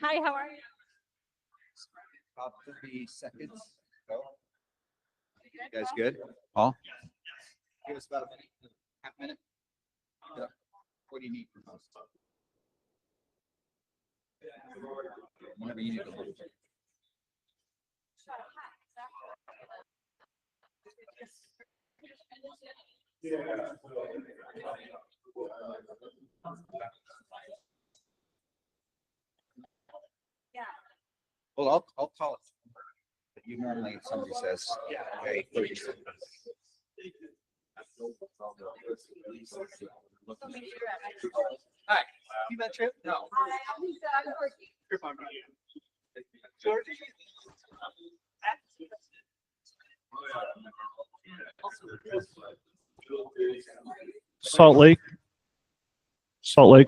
Hi, how are you? About 30 seconds. Go. You guys good? Paul? Give us about a minute, half minute. Yeah. What do you need from us? Whenever you need to hold it. Yeah. Well, I'll call it. But you normally, if somebody says, hey, 30 seconds. Hi, you met Trip? No. Trip on George. Salt Lake,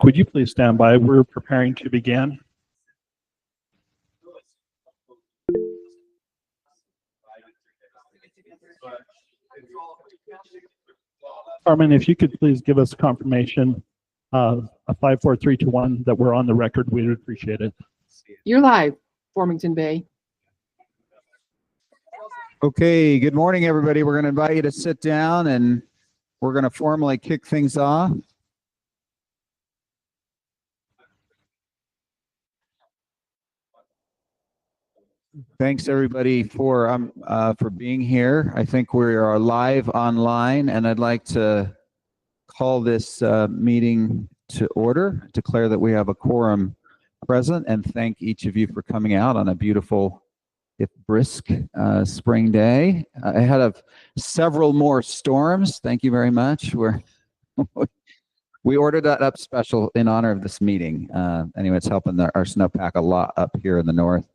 would you please stand by? We're preparing to begin. Carmen, if you could please give us confirmation of a 5, 4, 3, 2, 1 that we're on the record, we'd appreciate it. You're live, Farmington Bay. Okay, good morning, everybody. We're going to invite you to sit down and we're going to formally kick things off. Thanks everybody for being here. I think we are live online, and I'd like to call this meeting to order, declare that we have a quorum present, and thank each of you for coming out on a beautiful, if brisk, spring day ahead of several more storms. Thank you very much. We ordered that up special in honor of this meeting. Anyway, it's helping our snowpack a lot up here in the north.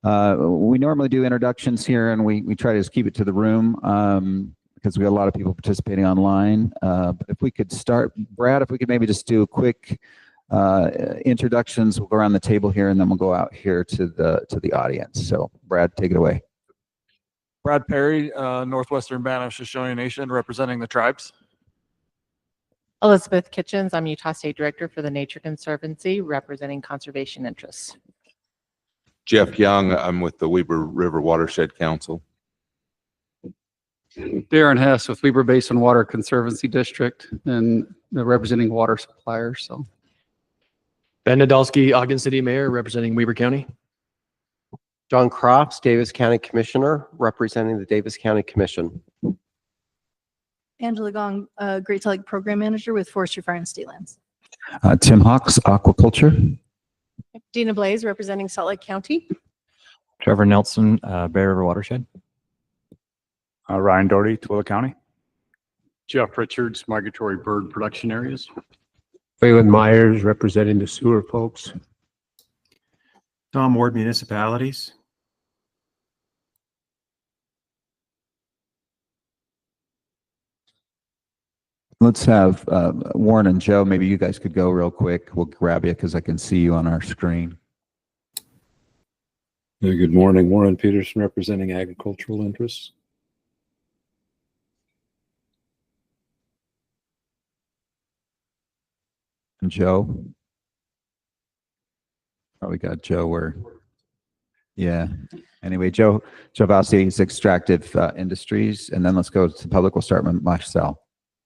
We normally do introductions here, and we try to just keep it to the room because we got a lot of people participating online. But if we could start, Brad, if we could maybe just do a quick introductions. We'll go around the table here, and then we'll go out here to the audience. So, Brad, take it away. Brad Perry, Northwestern Band of Shoshone Nation, representing the tribes. Elizabeth Kitchens, I'm Utah State Director for the Nature Conservancy, representing conservation interests. Jeff Young, I'm with the Weber River Watershed Council. Darren Hess with Weber Basin Water Conservancy District and representing water suppliers. So, Ben Nadolski, Ogden City Mayor, representing Weber County. John Crofts, Davis County Commissioner, representing the Davis County Commission. Angela Gong, Great Salt Lake Program Manager with Forestry, Fire, and State Lands. Tim Hawks, Aquaculture. Dina Blaze, representing Salt Lake County. Trevor Nelson, Bear River Watershed. Ryan Doherty, Tooele County. Jeff Richards, Migratory Bird Production Areas. Waylon Myers, representing the sewer folks. Tom Ward, Municipalities. Let's have Warren and Joe. Maybe you guys could go real quick. We'll grab you because I can see you on our screen. Good morning. Warren Peterson, representing agricultural interests. And Joe. Oh, we got Joe where. Yeah. Anyway, Joe Vassi is Extractive Industries. And then let's go to the public. We'll start with Marcel.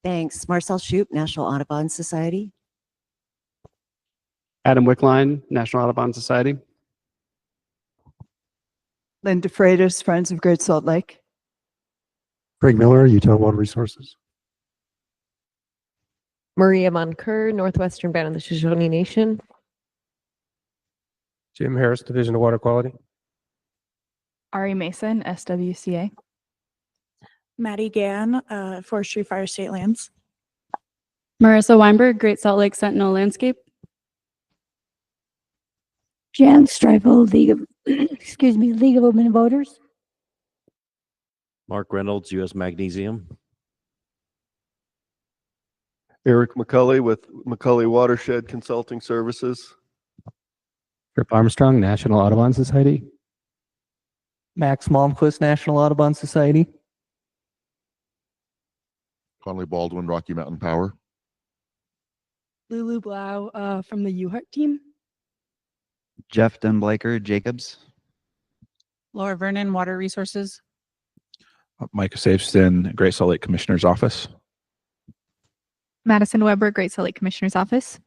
Thanks. Marcel Shoup, National Audubon Society. Adam Wickline, National Audubon Society. Linda Freitas, Friends of Great Salt Lake. Craig Miller, Utah Water Resources. Maria Monker, Northwestern Band of the Shoshone Nation. Jim Harris, Division of Water Quality. Ari Mason, SWCA. Maddie Gann, Forestry, Fire, State Lands. Marisa Weinberg, Great Salt Lake Sentinel Landscape. Jan Streifel, League of League of Women Voters. Mark Reynolds, U.S. Magnesium. Eric McCulley with McCulley Watershed Consulting Services. Trip Armstrong, National Audubon Society. Max Malmquist, National Audubon Society. Conley Baldwin, Rocky Mountain Power. Lulu Blau from the UHART team. Jeff Dunblaker, Jacobs. Laura Vernon, Water Resources. Micah Safeston, Great Salt Lake Commissioner's Office. Madison Weber, Great Salt Lake Commissioner's Office.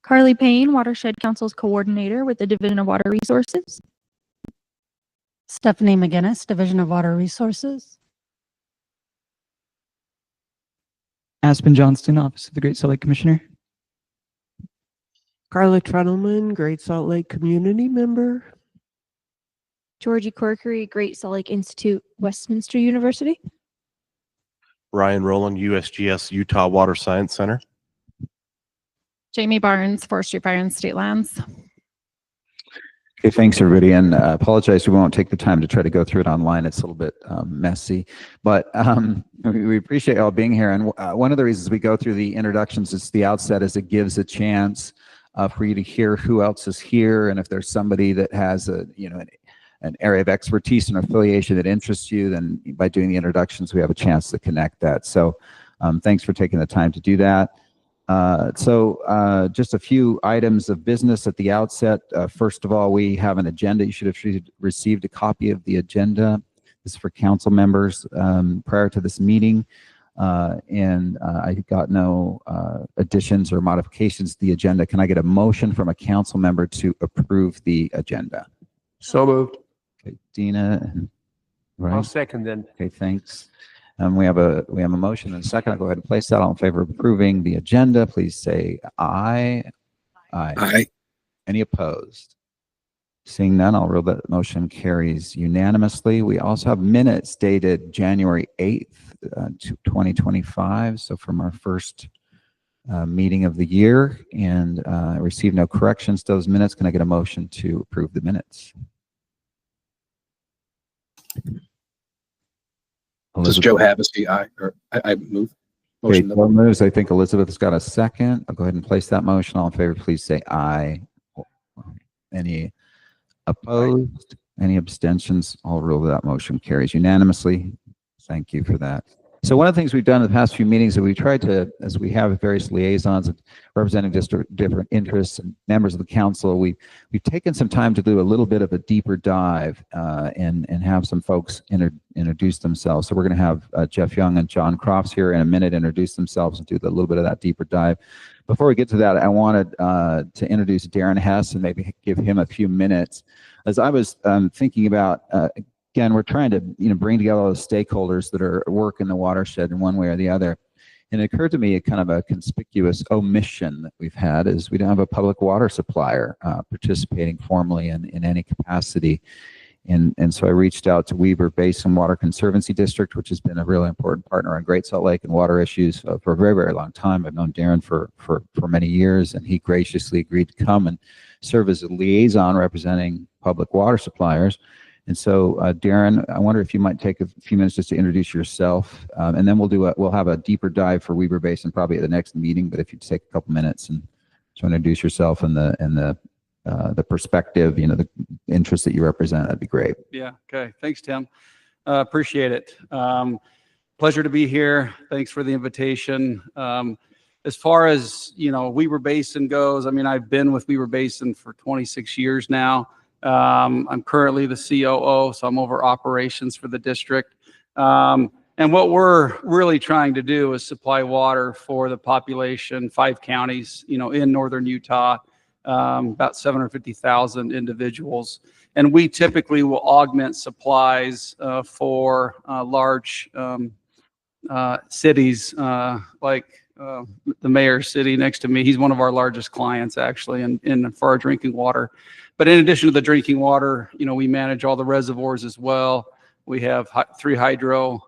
Carly Payne, Watershed Council's Coordinator with the Division of Water Resources. Stephanie McGinnis, Division of Water Resources. Aspen Johnston, Office of the Great Salt Lake Commissioner. Carla Tredelman, Great Salt Lake Community Member. Georgie Corkery, Great Salt Lake Institute, Westminster University. Ryan Rowland, USGS Utah Water Science Center. Jamie Barnes, Forestry, Fire, and State Lands. Okay, thanks everybody, and apologize we won't take the time to try to go through it online. It's a little bit messy, but we appreciate y'all being here. And one of the reasons we go through the introductions at the outset is it gives a chance for you to hear who else is here, and if there's somebody that has a an area of expertise and affiliation that interests you, then by doing the introductions we have a chance to connect that. So thanks for taking the time to do that. Just a few items of business at the outset. First of all, we have an agenda. You should have received a copy of the agenda. This is for council members prior to this meeting. I got no additions or modifications to the agenda. Can I get a motion from a council member to approve the agenda? So moved. Okay, Dina. Right. I'll second then. Okay, thanks. We have a motion and a second. I'll go ahead and place that. All in favor of approving the agenda, please say aye. Aye. Aye. Any opposed? Seeing none, I'll rule that motion carries unanimously. We also have minutes dated January 8th, 2025. So from our first meeting of the year, and I received no corrections to those minutes. Can I get a motion to approve the minutes? Does Joe Havacy, aye, or I move? Okay, Motion Joe moves. I think Elizabeth's got a second. I'll go ahead and place that motion. All in favor, please say aye. Any opposed? Any abstentions? I'll rule that motion carries unanimously. Thank you for that. So one of the things we've done in the past few meetings that we tried to, as we have various liaisons representing different interests and members of the council, we've taken some time to do a little bit of a deeper dive and have some folks introduce themselves. So we're going to have Jeff Young and John Crofts here in a minute introduce themselves and do a little bit of that deeper dive. Before we get to that, I wanted to introduce Darren Hess and maybe give him a few minutes. As I was thinking about again, we're trying to bring together all the stakeholders that are work in the watershed in one way or the other. And it occurred to me a kind of a conspicuous omission that we've had is we don't have a public water supplier participating formally in any capacity. And so I reached out to Weber Basin Water Conservancy District, which has been a really important partner on Great Salt Lake and water issues for a very, very long time. I've known Darren for many years, and he graciously agreed to come and serve as a liaison representing public water suppliers. And so, Darren, I wonder if you might take a few minutes just to introduce yourself, and then we'll have a deeper dive for Weber Basin probably at the next meeting. But if you take a couple minutes and so introduce yourself and the perspective, the interests that you represent, that'd be great. Yeah. Okay. Thanks, Tim. Appreciate it. Pleasure to be here. Thanks for the invitation. As far as Weber Basin goes, I mean, I've been with Weber Basin for 26 years now. I'm currently the COO, so I'm over operations for the district. And what we're really trying to do is supply water for the population, 5 counties, in northern Utah, about 750,000 individuals. And we typically will augment supplies for large cities like the mayor's city next to me. He's one of our largest clients, actually, for our drinking water. But in addition to the drinking water, we manage all the reservoirs as well. We have 3 hydro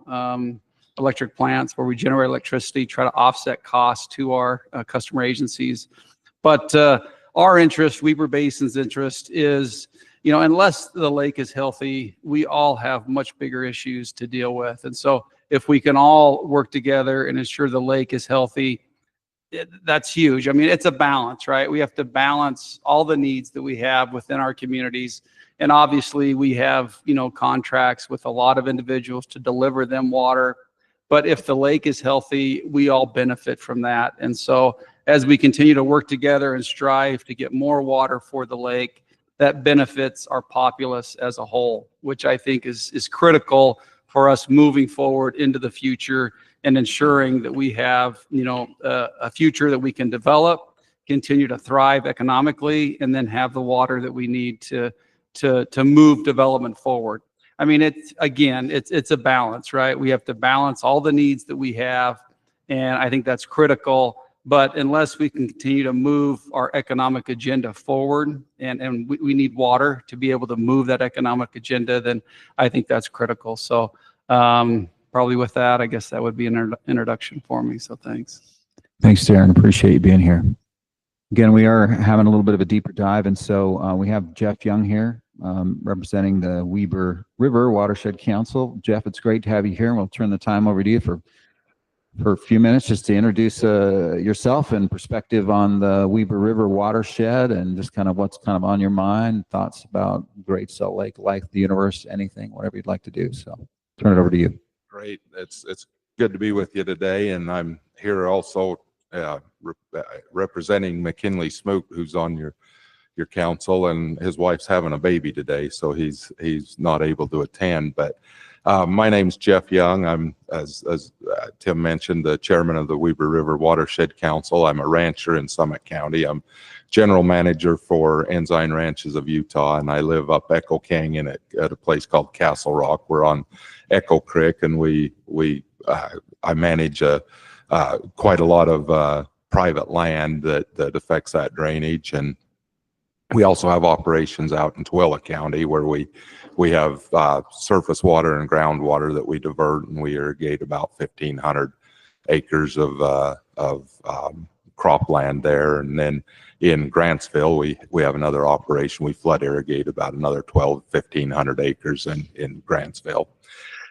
electric plants where we generate electricity, try to offset costs to our customer agencies. But our interest, Weber Basin's interest, is, unless the lake is healthy, we all have much bigger issues to deal with. And so if we can all work together and ensure the lake is healthy, that's huge. I mean, it's a balance, right? We have to balance all the needs that we have within our communities. And obviously we have, contracts with a lot of individuals to deliver them water. But if the lake is healthy, we all benefit from that. And so as we continue to work together and strive to get more water for the lake, that benefits our populace as a whole, which I think is critical for us moving forward into the future and ensuring that we have, a future that we can develop, continue to thrive economically, and then have the water that we need to move development forward. I mean, it's a balance, right? We have to balance all the needs that we have, and I think that's critical. But unless we can continue to move our economic agenda forward, and we need water to be able to move that economic agenda, then I think that's critical. So probably with that, I guess that would be an introduction for me. So thanks. Thanks, Darren. Appreciate you being here. Again, we are having a little bit of a deeper dive, and so we have Jeff Young here representing the Weber River Watershed Council. Jeff, it's great to have you here, and we'll turn the time over to you for a few minutes just to introduce yourself and perspective on the Weber River Watershed and just kind of what's kind of on your mind, thoughts about Great Salt Lake, life, the universe, anything, whatever you'd like to do. So turn it over to you. Great. It's good to be with you today, and I'm here also representing McKinley Smoot, who's on your council, and his wife's having a baby today, so he's not able to attend. But my name's Jeff Young. I'm, as Tim mentioned, the chairman of the Weber River Watershed Council. I'm a rancher in Summit County. I'm general manager for Ensign Ranches of Utah, and I live up Echo Canyon at a place called Castle Rock. We're on Echo Creek, and I manage quite a lot of private land that affects that drainage, and we also have operations out in Tooele County where we have surface water and groundwater that we divert, and we irrigate about 1,500 acres of cropland there. And then in Grantsville, we have another operation. We flood irrigate about another 1,500 acres in Grantsville.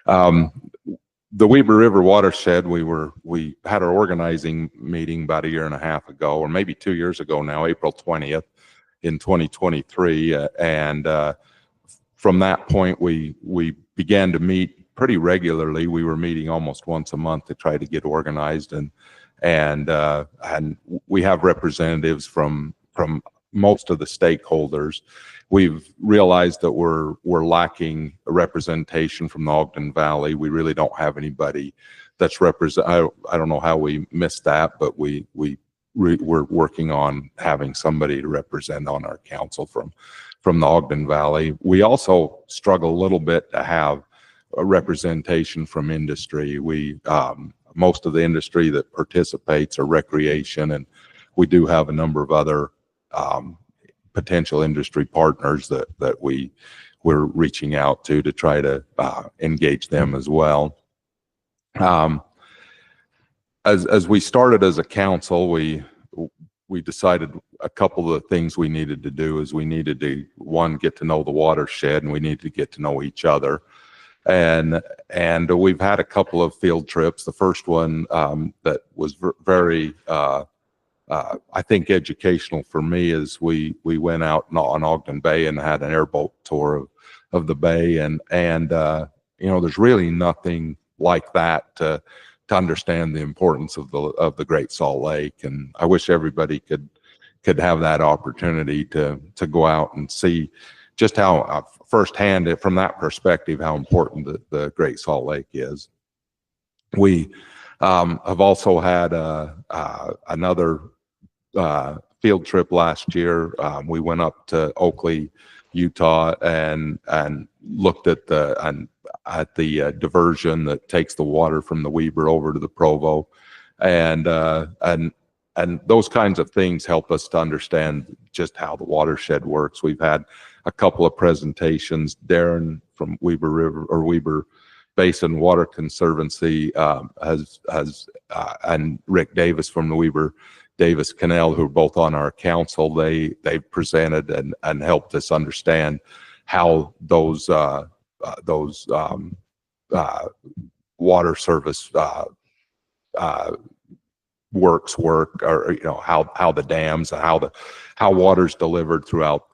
The Weber River Watershed, we had our organizing meeting about a year and a half ago, or maybe 2 years ago now, April 20th in 2023. And from that point, we began to meet pretty regularly. We were meeting almost once a month to try to get organized, and we have representatives from most of the stakeholders. We've realized that we're lacking a representation from the Ogden Valley. We really don't have anybody that's represent. I don't know how we missed that, but we're working on having somebody to represent on our council from the Ogden Valley. We also struggle a little bit to have a representation from industry. Most of the industry that participates are recreation, and we do have a number of other potential industry partners that we're reaching out to try to engage them as well. As we started as a council, we decided a couple of the things we needed to do is we needed to, one, get to know the watershed, and we needed to get to know each other. And we've had a couple of field trips. The first one that was very I think educational for me is we went out on Ogden Bay and had an airboat tour of the bay, and there's really nothing like that to understand the importance of the Great Salt Lake. And I wish everybody could have that opportunity to go out and see just how firsthand, from that perspective, how important the Great Salt Lake is. We have also had another field trip last year. We went up to Oakley, Utah, and looked at the diversion that takes the water from the Weber over to the Provo, and those kinds of things help us to understand just how the watershed works. We've had a couple of presentations. Darren from Weber River or Weber Basin Water Conservancy and Rick Davis from the Weber Davis Canal, who are both on our council, they presented and helped us understand how those water service works work, or how the dams and how water's delivered throughout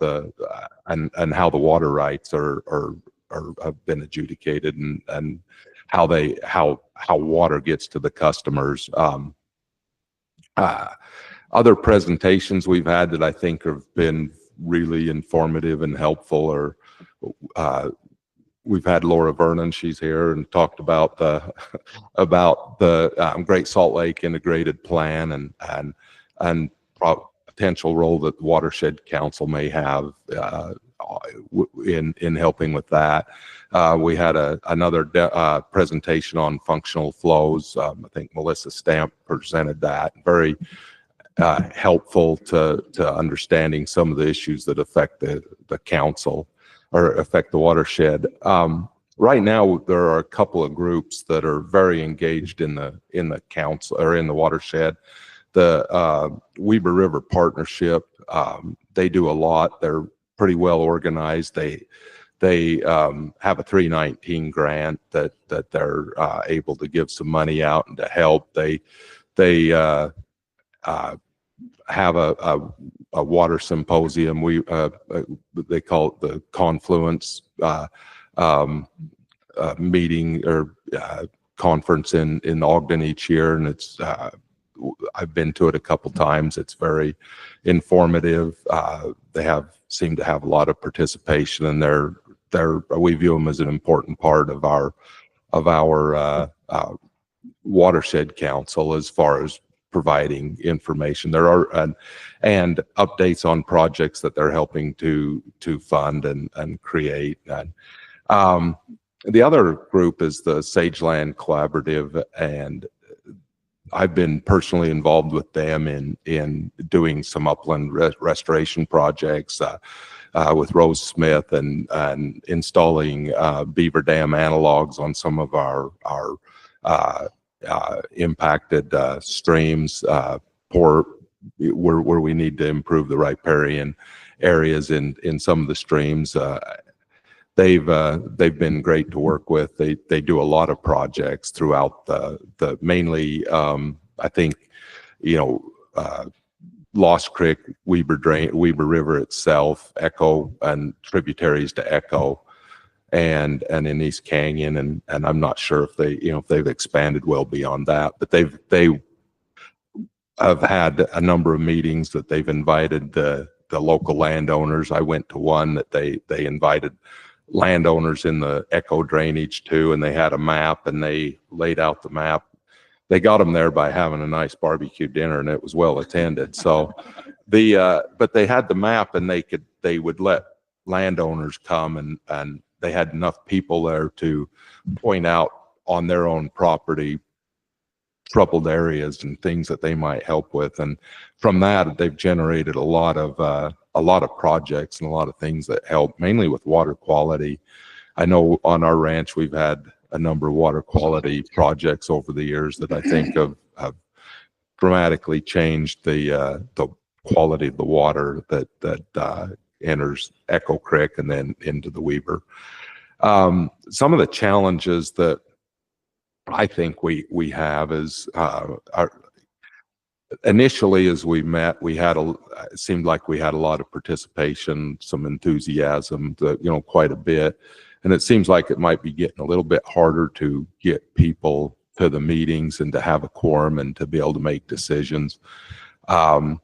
and how the water rights have been adjudicated, and how water gets to the customers. Other presentations we've had that I think have been really informative and helpful. Or we've had Laura Vernon, she's here, and talked about the Great Salt Lake Integrated Plan and potential role that the Watershed Council may have in helping with that. We had another presentation on functional flows. I think Melissa Stamp presented that. Very helpful to understanding some of the issues that affect the council or affect the watershed. Right now, there are a couple of groups that are very engaged in the council or in the watershed. The Weber River Partnership, they do a lot. They're pretty well organized. They have a 319 grant that they're able to give some money out and to help. They have a water symposium. They call it the Confluence meeting or conference in Ogden each year, and it's I've been to it a couple times. It's very informative. They seem to have a lot of participation, and we view them as an important part of our watershed council as far as providing information. There are and updates on projects that they're helping to fund and create. And the other group is the Sageland Collaborative, and I've been personally involved with them in doing some upland restoration projects with Rose Smith and installing beaver dam analogs on some of our impacted streams, where we need to improve the riparian areas in some of the streams. They've been great to work with. They do a lot of projects throughout the mainly I think Lost Creek, Weber River itself, Echo and tributaries to Echo, and in East Canyon, and I'm not sure if they've expanded well beyond that, but they have had a number of meetings that they've invited the local landowners. I went to one that they invited landowners in the Echo drainage too, and they had a map and they laid out the map. They got them there by having a nice barbecue dinner, and it was well attended. So but they had the map, and they would let landowners come, and they had enough people there to point out on their own property troubled areas and things that they might help with. And from that, they've generated a lot of projects and a lot of things that help, mainly with water quality. I know on our ranch we've had a number of water quality projects over the years that I think have dramatically changed the quality of the water that enters Echo Creek and then into the Weber. Some of the challenges that I think we have is initially as we met, it seemed like we had a lot of participation, some enthusiasm, quite a bit. And it seems like it might be getting a little bit harder to get people to the meetings and to have a quorum and to be able to make decisions. And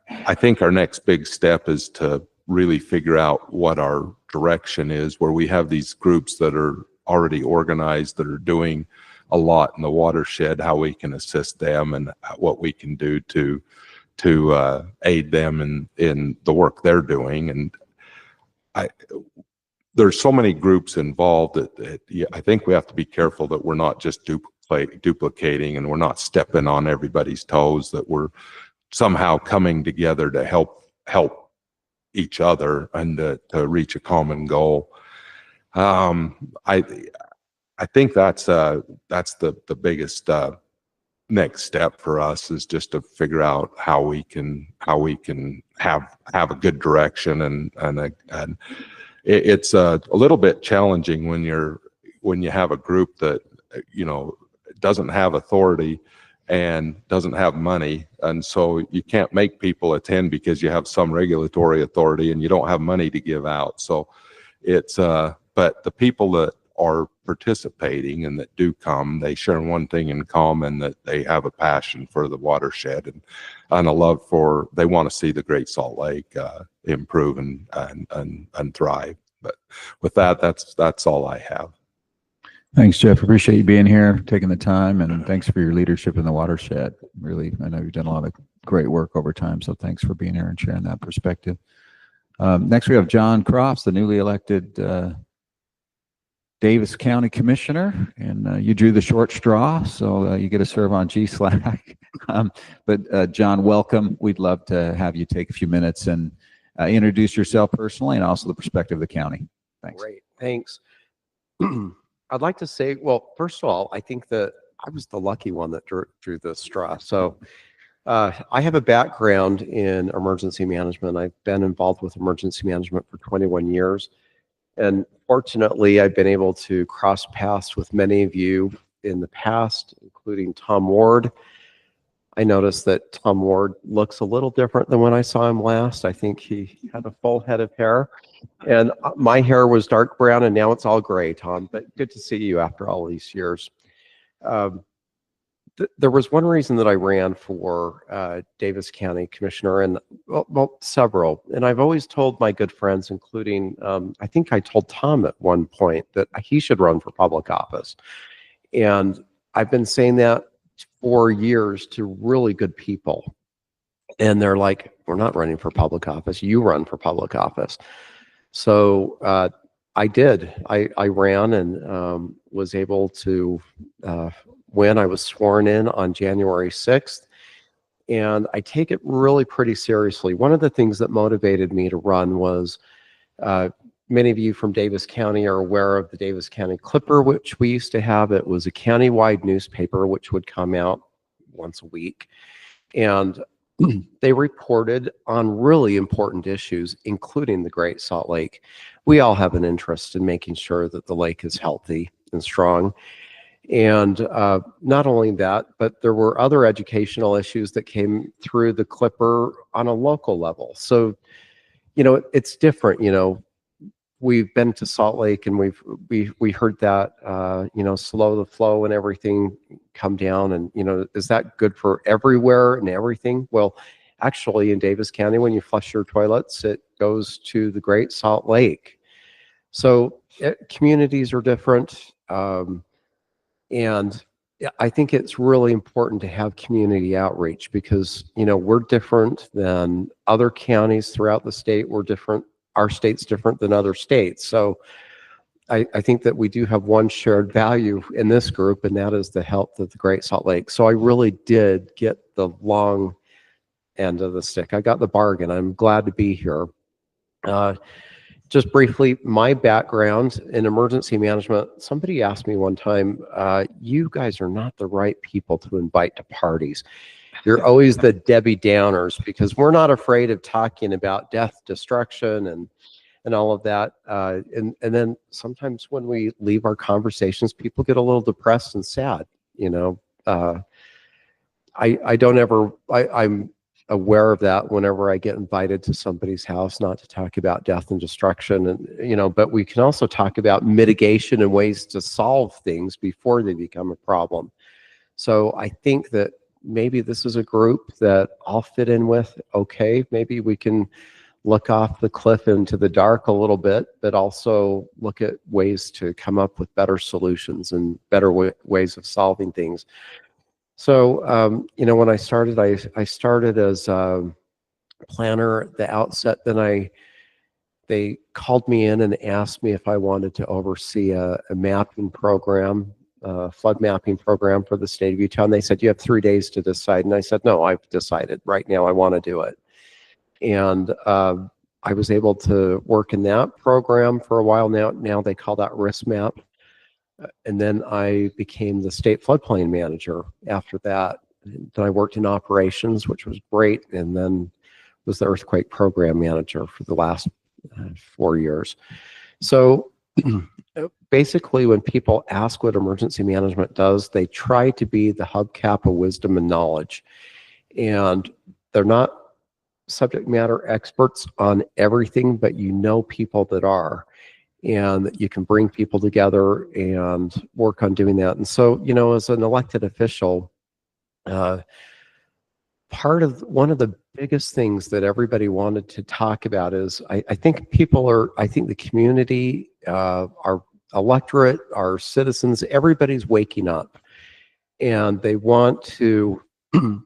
I think our next big step is to really figure out what our direction is, where we have these groups that are already organized, that are doing a lot in the watershed, how we can assist them and what we can do to aid them in the work they're doing. And there's so many groups involved that I think we have to be careful that we're not just duplicating and we're not stepping on everybody's toes, that we're somehow coming together to help each other and to reach a common goal. I think that's the biggest next step for us, is just to figure out how we can have a good direction, and it's a little bit challenging when you have a group that doesn't have authority and doesn't have money, and so you can't make people attend because you have some regulatory authority and you don't have money to give out. So it's but the people that are participating and that do come, they share one thing in common, that they have a passion for the watershed and a love for, they want to see the Great Salt Lake improve and thrive. But with that, that's all I have. Thanks, Jeff. Appreciate you being here, taking the time, and thanks for your leadership in the watershed. Really, I know you've done a lot of great work over time, so thanks for being here and sharing that perspective. Next, we have John Crofts, the newly elected Davis County Commissioner, and you drew the short straw, so you get to serve on GSLAC. But John, welcome. We'd love to have you take a few minutes and introduce yourself personally and also the perspective of the county. Thanks. Great, thanks. I'd like to say, well, first of all, I think that I was the lucky one that drew the straw. So I have a background in emergency management. I've been involved with emergency management for 21 years. And fortunately, I've been able to cross paths with many of you in the past, including Tom Ward. I noticed that Tom Ward looks a little different than when I saw him last. I think he had a full head of hair. And my hair was dark brown, and now it's all gray, Tom. But good to see you after all these years. There was one reason that I ran for Davis County Commissioner, and well, several. And I've always told my good friends, including, I think I told Tom at one point that he should run for public office. And I've been saying that for years to really good people. And they're like, we're not running for public office. You run for public office. So I did. I ran and was able to win. I was sworn in on January 6th. And I take it really pretty seriously. One of the things that motivated me to run was, many of you from Davis County are aware of the Davis County Clipper, which we used to have. It was a county-wide newspaper which would come out once a week. And they reported on really important issues, including the Great Salt Lake. We all have an interest in making sure that the lake is healthy and strong. And not only that, but there were other educational issues that came through the Clipper on a local level. So, you know, it's different. You know, we've been to Salt Lake and we heard that, you know, slow the flow and everything come down. And, you know, is that good for everywhere and everything? Well, actually in Davis County, when you flush your toilets, it goes to the Great Salt Lake. So communities are different. And I think it's really important to have community outreach because, you know, we're different than other counties throughout the state. We're different. Our state's different than other states. So I think that we do have one shared value in this group, and that is the health of the Great Salt Lake. So I really did get the long end of the stick. I got the bargain. I'm glad to be here. Just briefly, my background in emergency management, somebody asked me one time, you guys are not the right people to invite to parties. You're always the Debbie Downers because we're not afraid of talking about death, destruction, and all of that. And then sometimes when we leave our conversations, people get a little depressed and sad, you know. I'm aware of that whenever I get invited to somebody's house, not to talk about death and destruction, and you know, but we can also talk about mitigation and ways to solve things before they become a problem. So I think that maybe this is a group that I'll fit in with. Okay, maybe we can look off the cliff into the dark a little bit, but also look at ways to come up with better solutions and better ways of solving things. So, you know, when I started, I started as a planner at the outset. Then they called me in and asked me if I wanted to oversee a mapping program, flood mapping program for the state of Utah. And they said, you have 3 days to decide. And I said, no, I've decided right now I want to do it. And I was able to work in that program for a while now. Now they call that risk map. And then I became the state floodplain manager after that. Then I worked in operations, which was great, and then was the earthquake program manager for the last 4 years. So basically, when people ask what emergency management does, they try to be the hubcap of wisdom and knowledge. And they're not subject matter experts on everything, but you know people that are. and that you can bring people together and work on doing that. And so, you know, as an elected official, one of the biggest things that everybody wanted to talk about is I think the community, our electorate, our citizens, everybody's waking up, and they want to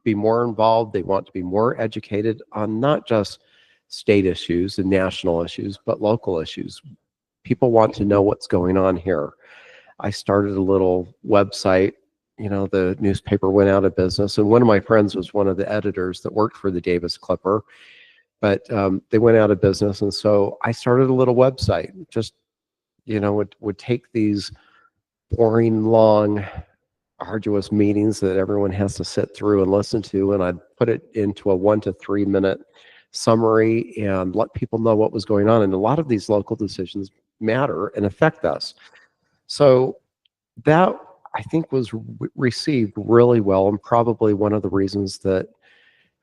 be more involved. They want to be more educated on not just state issues and national issues, but local issues. People want to know what's going on here. I started a little website. You know, the newspaper went out of business, and one of my friends was one of the editors that worked for the Davis Clipper, but they went out of business. And so I started a little website, just, you know, would take these boring, long, arduous meetings that everyone has to sit through and listen to, and I'd put it into a 1 to 3 minute summary and let people know what was going on. And a lot of these local decisions matter and affect us. So that, I think, was received really well, and probably one of the reasons that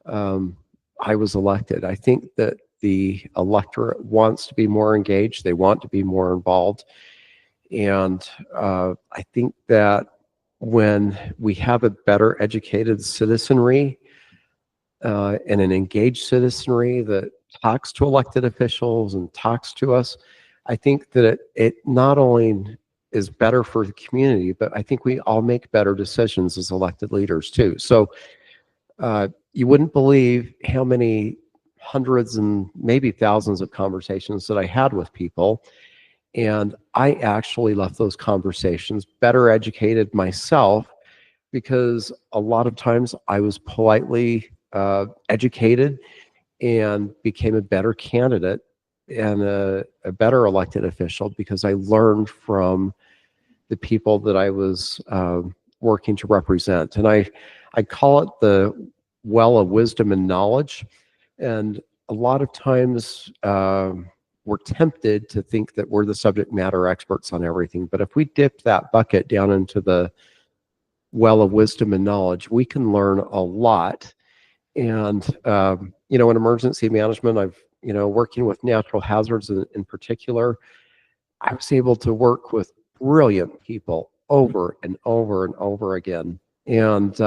I was elected. I think that the electorate wants to be more engaged. They want to be more involved. And I think that when we have a better educated citizenry and an engaged citizenry that talks to elected officials and talks to us, I think that it not only is better for the community, but I think we all make better decisions as elected leaders too. So you wouldn't believe how many hundreds and maybe thousands of conversations that I had with people, and I actually left those conversations better educated myself, because a lot of times I was politely educated and became a better candidate and a better elected official because I learned from the people that I was working to represent. And I call it the well of wisdom and knowledge. And a lot of times we're tempted to think that we're the subject matter experts on everything. But if we dip that bucket down into the well of wisdom and knowledge, we can learn a lot. And, you know, in emergency management, working with natural hazards in particular, I was able to work with brilliant people over and over and over again. And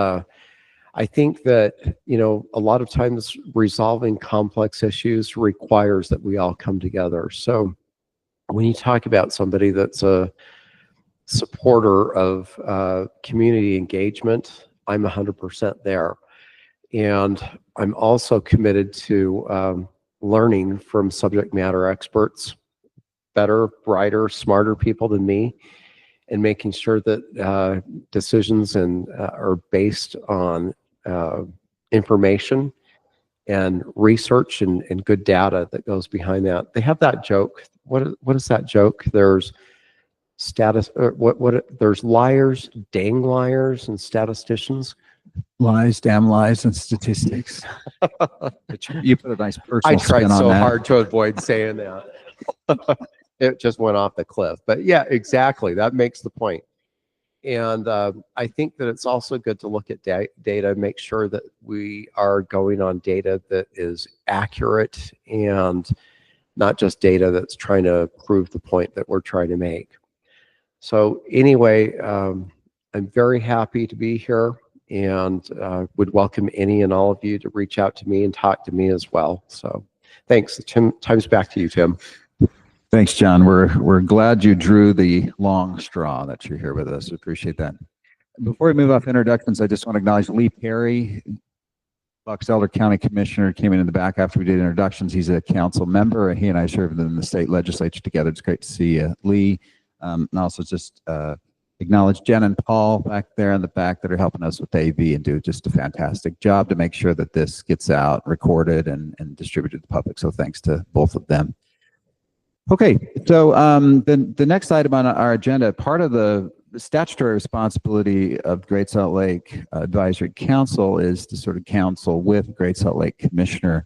I think that, you know, a lot of times resolving complex issues requires that we all come together. So when you talk about somebody that's a supporter of community engagement, I'm 100% there. And I'm also committed to learning from subject matter experts, better, brighter, smarter people than me, and making sure that decisions are based on information and research and good data that goes behind that. They have that joke. What is that joke? There's there's liars, dang liars, and statisticians. Lies, damn lies, and statistics. You put a nice personal I tried spin on so that. hard to avoid saying that. It just went off the cliff. But yeah, exactly. That makes the point. And I think that it's also good to look at data, make sure that we are going on data that is accurate and not just data that's trying to prove the point that we're trying to make. So anyway, I'm very happy to be here, and would welcome any and all of you to reach out to me and talk to me as well. So thanks. Time's back to you, Tim. Thanks, John. We're glad you drew the long straw that you're here with us. We appreciate that. Before we move off introductions, I just want to acknowledge Lee Perry, Bucks Elder County Commissioner, came in the back after we did introductions. He's a council member. He and I served in the state legislature together. It's great to see Lee. And also just acknowledge Jen and Paul back there in the back that are helping us with AV and do just a fantastic job to make sure that this gets out, recorded, and distributed to the public. So thanks to both of them. Okay, so the next item on our agenda, part of the statutory responsibility of Great Salt Lake Advisory Council is to sort of counsel with Great Salt Lake Commissioner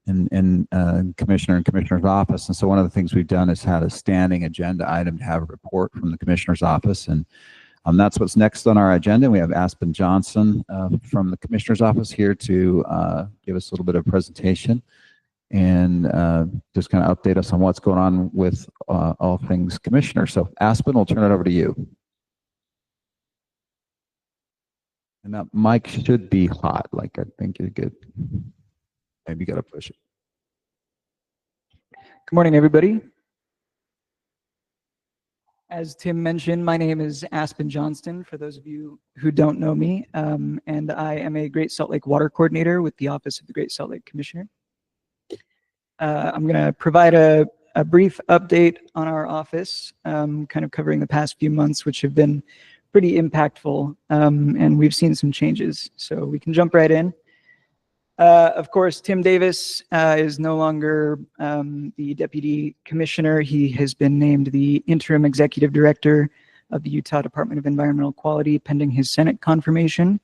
and Commissioner's office. And so one of the things we've done is had a standing agenda item to have a report from the Commissioner's office. And that's what's next on our agenda. We have Aspen Johnston from the Commissioner's office here to give us a little bit of presentation. and just kind of update us on what's going on with all things commissioner. So Aspen, we'll turn it over to you. And that mic should be hot, like I think you're good. Maybe you got to push it. Good morning, everybody. As Tim mentioned, my name is Aspen Johnston, for those of you who don't know me, and I am a Great Salt Lake Water Coordinator with the Office of the Great Salt Lake Commissioner. I'm going to provide a brief update on our office, kind of covering the past few months, which have been pretty impactful, and we've seen some changes. So we can jump right in. Of course, Tim Davis is no longer the Deputy Commissioner. He has been named the Interim Executive Director of the Utah Department of Environmental Quality pending his Senate confirmation.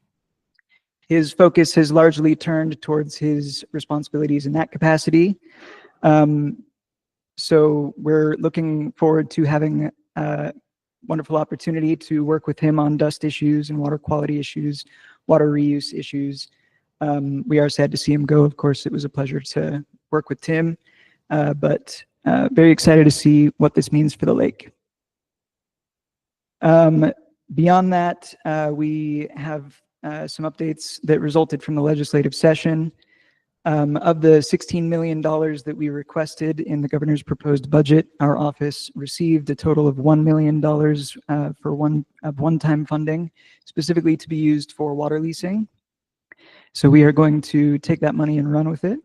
His focus has largely turned towards his responsibilities in that capacity. So we're looking forward to having a wonderful opportunity to work with him on dust issues and water quality issues, water reuse issues. We are sad to see him go. Of course, it was a pleasure to work with Tim, but very excited to see what this means for the lake. Beyond that, we have some updates that resulted from the legislative session. Of the $16 million that we requested in the governor's proposed budget, our office received a total of $1 million for one-time funding, specifically to be used for water leasing. So we are going to take that money and run with it.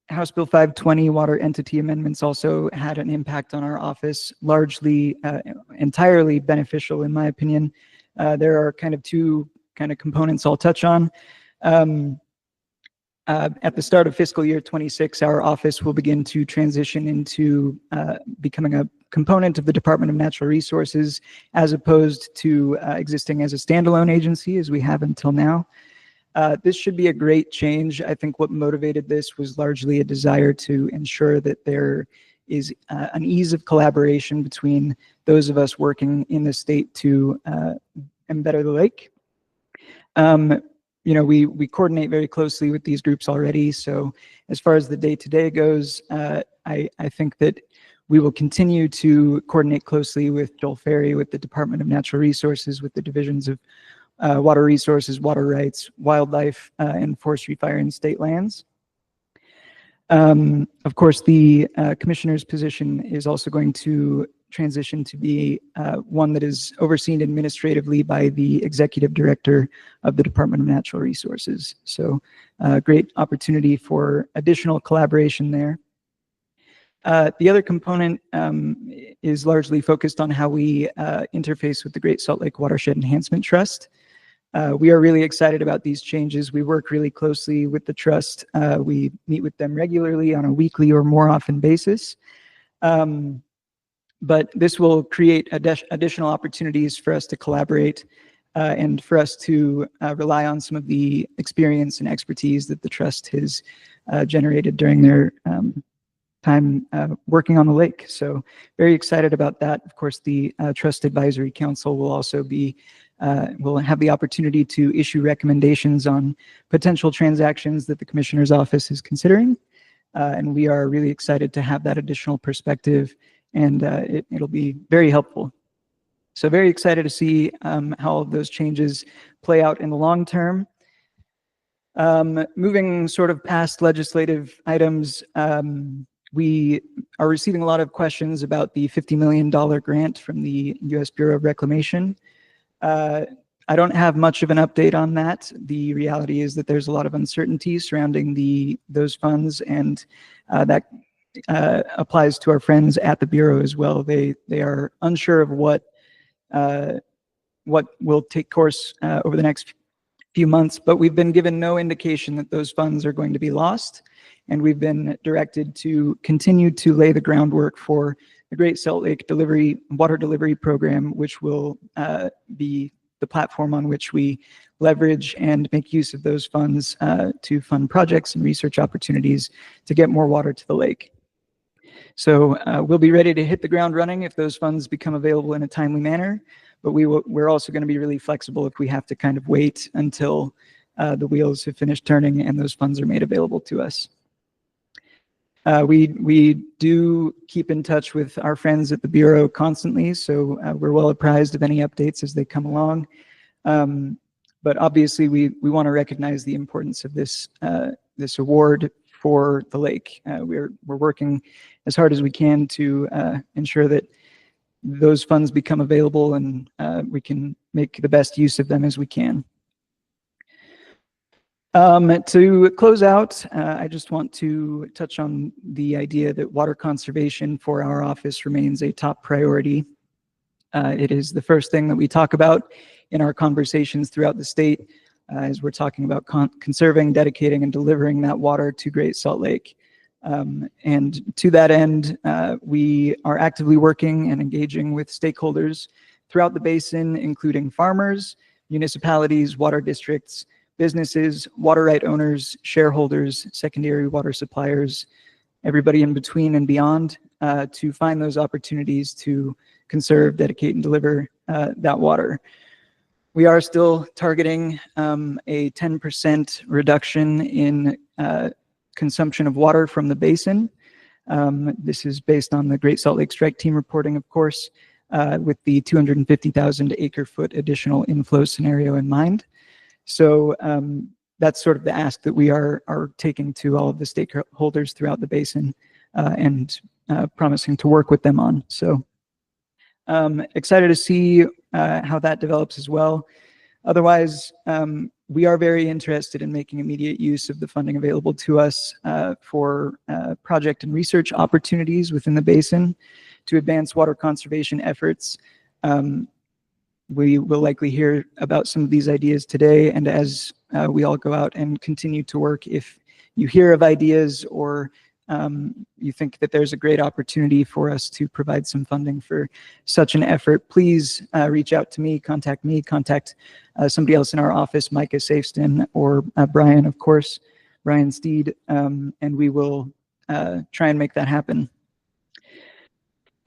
House Bill 520 water entity amendments also had an impact on our office, largely entirely beneficial in my opinion. There are kind of two components I'll touch on. At the start of fiscal year 26, our office will begin to transition into becoming a component of the Department of Natural Resources, as opposed to existing as a standalone agency as we have until now. This should be a great change. I think what motivated this was largely a desire to ensure that there is an ease of collaboration between those of us working in the state to better the lake. You know, we coordinate very closely with these groups already. So as far as the day-to-day goes, I think that we will continue to coordinate closely with Joel Ferry, with the Department of Natural Resources, with the divisions of water resources, water rights, wildlife, and forestry, fire, and state lands. Of course, the commissioner's position is also going to transition to be one that is overseen administratively by the executive director of the Department of Natural Resources. So great opportunity for additional collaboration there. The other component is largely focused on how we interface with the Great Salt Lake Watershed Enhancement Trust. We are really excited about these changes. We work really closely with the trust. We meet with them regularly on a weekly or more often basis. But this will create additional opportunities for us to collaborate and for us to rely on some of the experience and expertise that the trust has generated during their time working on the lake. So very excited about that. Of course, the Trust Advisory Council will also be will have the opportunity to issue recommendations on potential transactions that the Commissioner's Office is considering. And we are really excited to have that additional perspective, and it'll be very helpful. So very excited to see how all of those changes play out in the long term. Moving sort of past legislative items, we are receiving a lot of questions about the $50 million grant from the U.S. Bureau of Reclamation. I don't have much of an update on that. The reality is that there's a lot of uncertainty surrounding those funds, and that applies to our friends at the Bureau as well. They are unsure of what will take course over the next few months, but we've been given no indication that those funds are going to be lost, and we've been directed to continue to lay the groundwork for the Great Salt Lake water delivery program, which will be the platform on which we leverage and make use of those funds to fund projects and research opportunities to get more water to the lake. So we'll be ready to hit the ground running if those funds become available in a timely manner, but we're also going to be really flexible if we have to kind of wait until the wheels have finished turning and those funds are made available to us. We do keep in touch with our friends at the Bureau constantly, so we're well apprised of any updates as they come along. But obviously, we want to recognize the importance of this this award for the lake. We're working as hard as we can to ensure that those funds become available and we can make the best use of them as we can. To close out, I just want to touch on the idea that water conservation for our office remains a top priority. It is the first thing that we talk about in our conversations throughout the state as we're talking about conserving, dedicating, and delivering that water to Great Salt Lake. And to that end, we are actively working and engaging with stakeholders throughout the basin, including farmers, municipalities, water districts, businesses, water right owners, shareholders, secondary water suppliers, everybody in between and beyond, to find those opportunities to conserve, dedicate, and deliver that water. We are still targeting a 10% reduction in consumption of water from the basin. This is based on the Great Salt Lake Strike Team reporting, of course, with the 250,000 acre-foot additional inflow scenario in mind. So that's sort of the ask that we are taking to all of the stakeholders throughout the basin and promising to work with them on. So excited to see how that develops as well. Otherwise, we are very interested in making immediate use of the funding available to us for project and research opportunities within the basin to advance water conservation efforts. We will likely hear about some of these ideas today, and as we all go out and continue to work, if you hear of ideas or you think that there's a great opportunity for us to provide some funding for such an effort, please reach out to me, contact somebody else in our office, Micah Safeston, or Brian, of course, Brian Steed, and we will try and make that happen.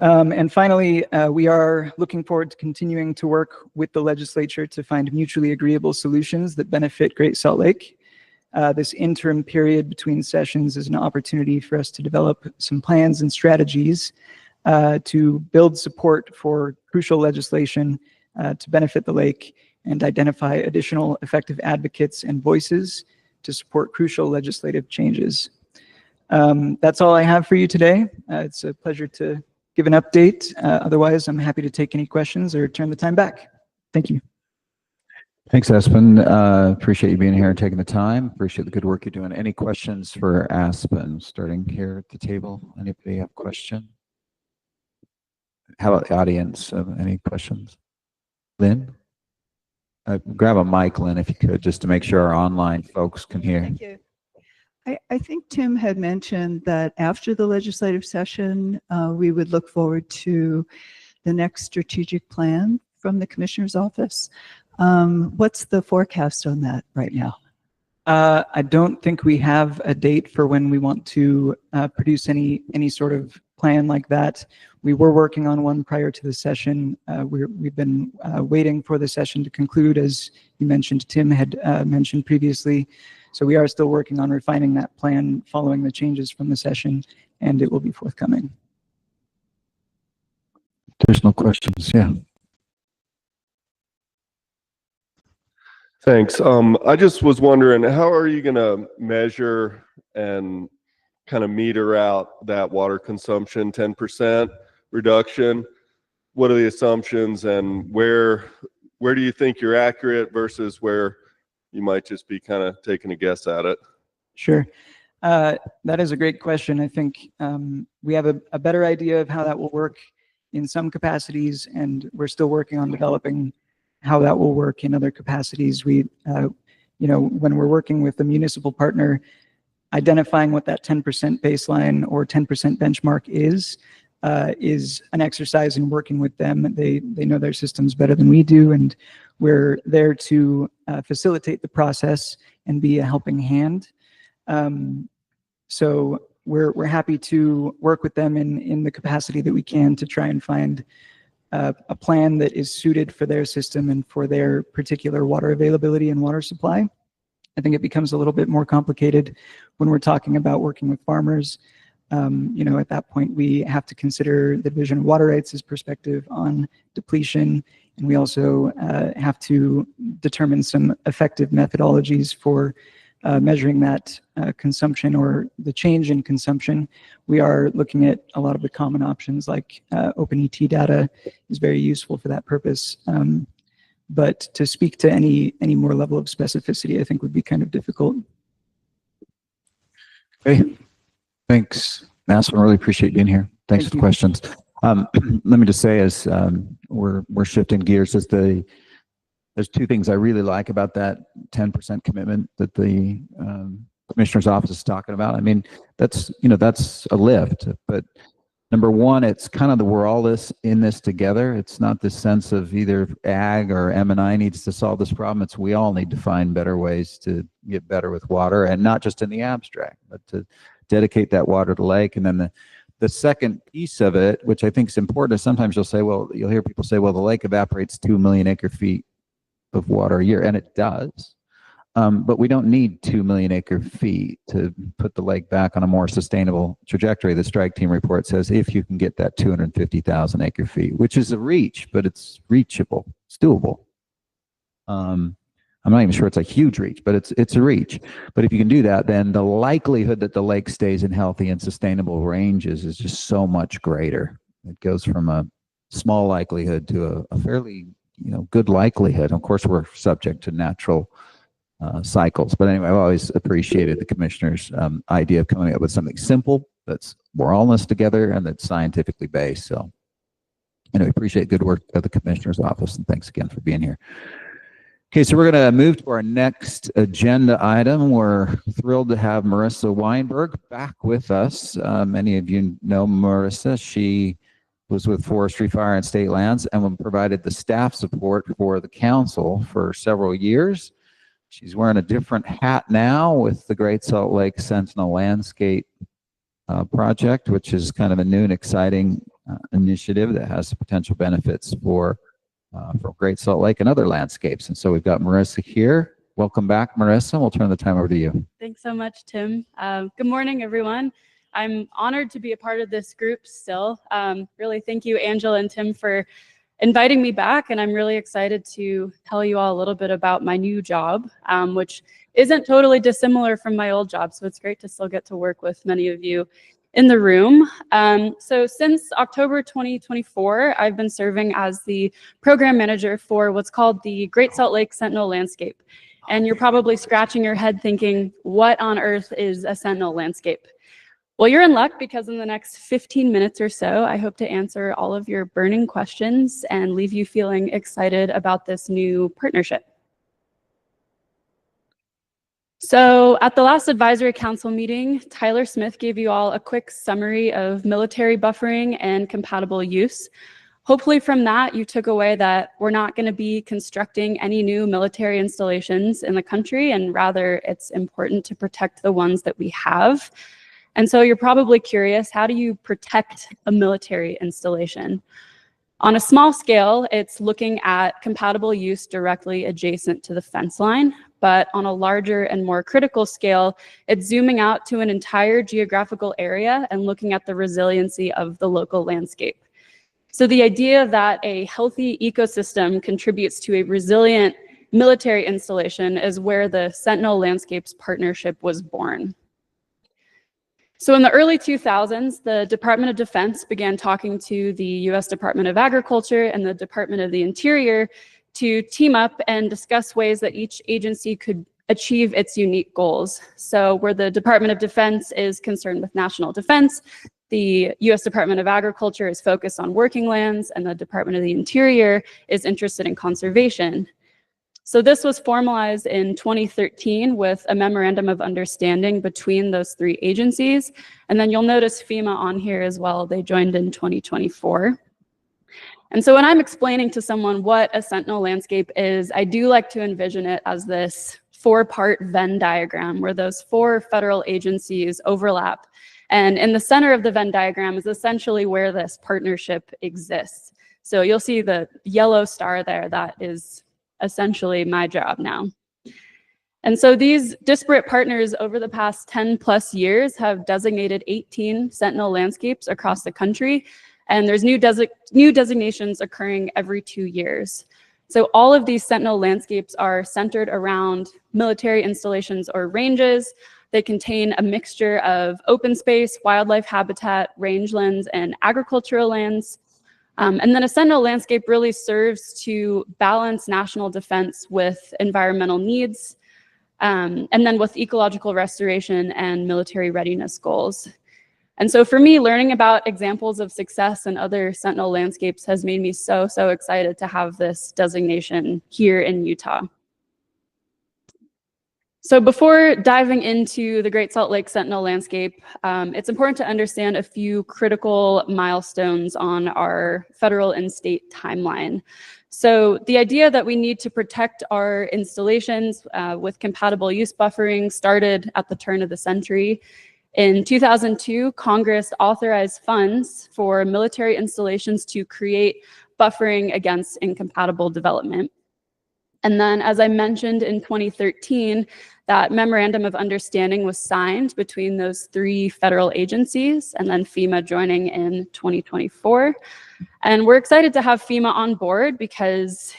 And finally, we are looking forward to continuing to work with the legislature to find mutually agreeable solutions that benefit Great Salt Lake. This interim period between sessions is an opportunity for us to develop some plans and strategies to build support for crucial legislation to benefit the lake and identify additional effective advocates and voices to support crucial legislative changes. That's all I have for you today. It's a pleasure to give an update. Otherwise, I'm happy to take any questions or turn the time back. Thank you. Thanks, Aspen. Appreciate you being here and taking the time. Appreciate the good work you're doing. Any questions for Aspen? Starting here at the table. Anybody have a question? How about the audience? Any questions? Lynn? Grab a mic, Lynn, if you could, just to make sure our online folks can hear. Thank you. I think Tim had mentioned that after the legislative session, we would look forward to the next strategic plan from the commissioner's office. What's the forecast on that right now? I don't think we have a date for when we want to produce any sort of plan like that. We were working on one prior to the session. We've been waiting for the session to conclude, as you mentioned, Tim had mentioned previously. So we are still working on refining that plan following the changes from the session, and it will be forthcoming. There's no questions, yeah. Thanks. I just was wondering, how are you going to measure and kind of meter out that water consumption, 10% reduction? What are the assumptions, and where do you think you're accurate versus where you might just be kind of taking a guess at it? Sure. That is a great question. I think we have a better idea of how that will work in some capacities, and we're still working on developing how that will work in other capacities. We, when we're working with the municipal partner, identifying what that 10% baseline or 10% benchmark is an exercise in working with them. They know their systems better than we do, and we're there to facilitate the process and be a helping hand. So we're happy to work with them in the capacity that we can to try and find a plan that is suited for their system and for their particular water availability and water supply. I think it becomes a little bit more complicated when we're talking about working with farmers. At that point, we have to consider the Division of Water Rights' perspective on depletion, and we also have to determine some effective methodologies for measuring that consumption or the change in consumption. We are looking at a lot of the common options, like OpenET data is very useful for that purpose. But to speak to any more level of specificity, I think would be kind of difficult. Okay, thanks, Aspen. Really appreciate being here. Thanks for the questions. Let me just say, as we're shifting gears, there's two things I really like about that 10% commitment that the Commissioner's Office is talking about. I mean, that's a lift, but number one, it's kind of we're all in this together. It's not this sense of either ag or M&I needs to solve this problem. It's we all need to find better ways to get better with water, and not just in the abstract, but to dedicate that water to the lake. And then the second piece of it, which I think is important, is sometimes you'll hear people say, well, the lake evaporates 2 million acre-feet of water a year, and it does. But we don't need 2 million acre-feet to put the lake back on a more sustainable trajectory. The strike team report says if you can get that 250,000 acre-feet, which is a reach, but it's reachable, it's doable. I'm not even sure it's a huge reach, but it's a reach. But if you can do that, then the likelihood that the lake stays in healthy and sustainable ranges is just so much greater. It goes from a small likelihood to a fairly good likelihood. Of course, we're subject to natural cycles. But anyway, I've always appreciated the Commissioner's idea of coming up with something simple we're all in this together and that's scientifically based. So anyway, appreciate good work at the Commissioner's Office, and thanks again for being here. Okay, so we're going to move to our next agenda item. We're thrilled to have Marisa Weinberg back with us. Many of you know Marisa. She was with Forestry, Fire, and State Lands and provided the staff support for the council for several years. She's wearing a different hat now with the Great Salt Lake Sentinel Landscape Project, which is kind of a new and exciting initiative that has potential benefits for Great Salt Lake and other landscapes. And so we've got Marisa here. Welcome back, Marisa. We'll turn the time over to you. Thanks so much, Tim. Good morning, everyone. I'm honored to be a part of this group still. Really thank you, Angela and Tim, for inviting me back, and I'm really excited to tell you all a little bit about my new job, which isn't totally dissimilar from my old job, so it's great to still get to work with many of you in the room. So since October 2024, I've been serving as the program manager for what's called the Great Salt Lake Sentinel Landscape. And you're probably scratching your head thinking, what on earth is a Sentinel Landscape? Well, you're in luck, because in the next 15 minutes or so, I hope to answer all of your burning questions and leave you feeling excited about this new partnership. So at the last advisory council meeting, Tyler Smith gave you all a quick summary of military buffering and compatible use. Hopefully from that, you took away that we're not going to be constructing any new military installations in the country, and rather it's important to protect the ones that we have. And so you're probably curious, how do you protect a military installation? On a small scale, it's looking at compatible use directly adjacent to the fence line. But on a larger and more critical scale, it's zooming out to an entire geographical area and looking at the resiliency of the local landscape. So the idea that a healthy ecosystem contributes to a resilient military installation is where the Sentinel Landscapes Partnership was born. So in the early 2000s, the Department of Defense began talking to the US Department of Agriculture and the Department of the Interior to team up and discuss ways that each agency could achieve its unique goals. So where the Department of Defense is concerned with national defense, the US Department of Agriculture is focused on working lands, and the Department of the Interior is interested in conservation. So this was formalized in 2013 with a memorandum of understanding between those three agencies. And then you'll notice FEMA on here as well. They joined in 2024. And so when I'm explaining to someone what a Sentinel landscape is, I do like to envision it as this 4-part Venn diagram where those 4 federal agencies overlap. And in the center of the Venn diagram is essentially where this partnership exists. So you'll see the yellow star there. That is essentially my job now. And so these disparate partners over the past 10 plus years have designated 18 Sentinel landscapes across the country, and there's new designations occurring every 2 years. So all of these Sentinel landscapes are centered around military installations or ranges. They contain a mixture of open space, wildlife habitat, rangelands, and agricultural lands. And then a Sentinel landscape really serves to balance national defense with environmental needs, and then with ecological restoration and military readiness goals. And so for me, learning about examples of success in other Sentinel landscapes has made me so excited to have this designation here in Utah. So before diving into the Great Salt Lake Sentinel landscape, it's important to understand a few critical milestones on our federal and state timeline. So the idea that we need to protect our installations with compatible use buffering started at the turn of the century. In 2002, Congress authorized funds for military installations to create buffering against incompatible development. And then, as I mentioned, in 2013, that memorandum of understanding was signed between those 3 federal agencies, and then FEMA joining in 2024. And we're excited to have FEMA on board because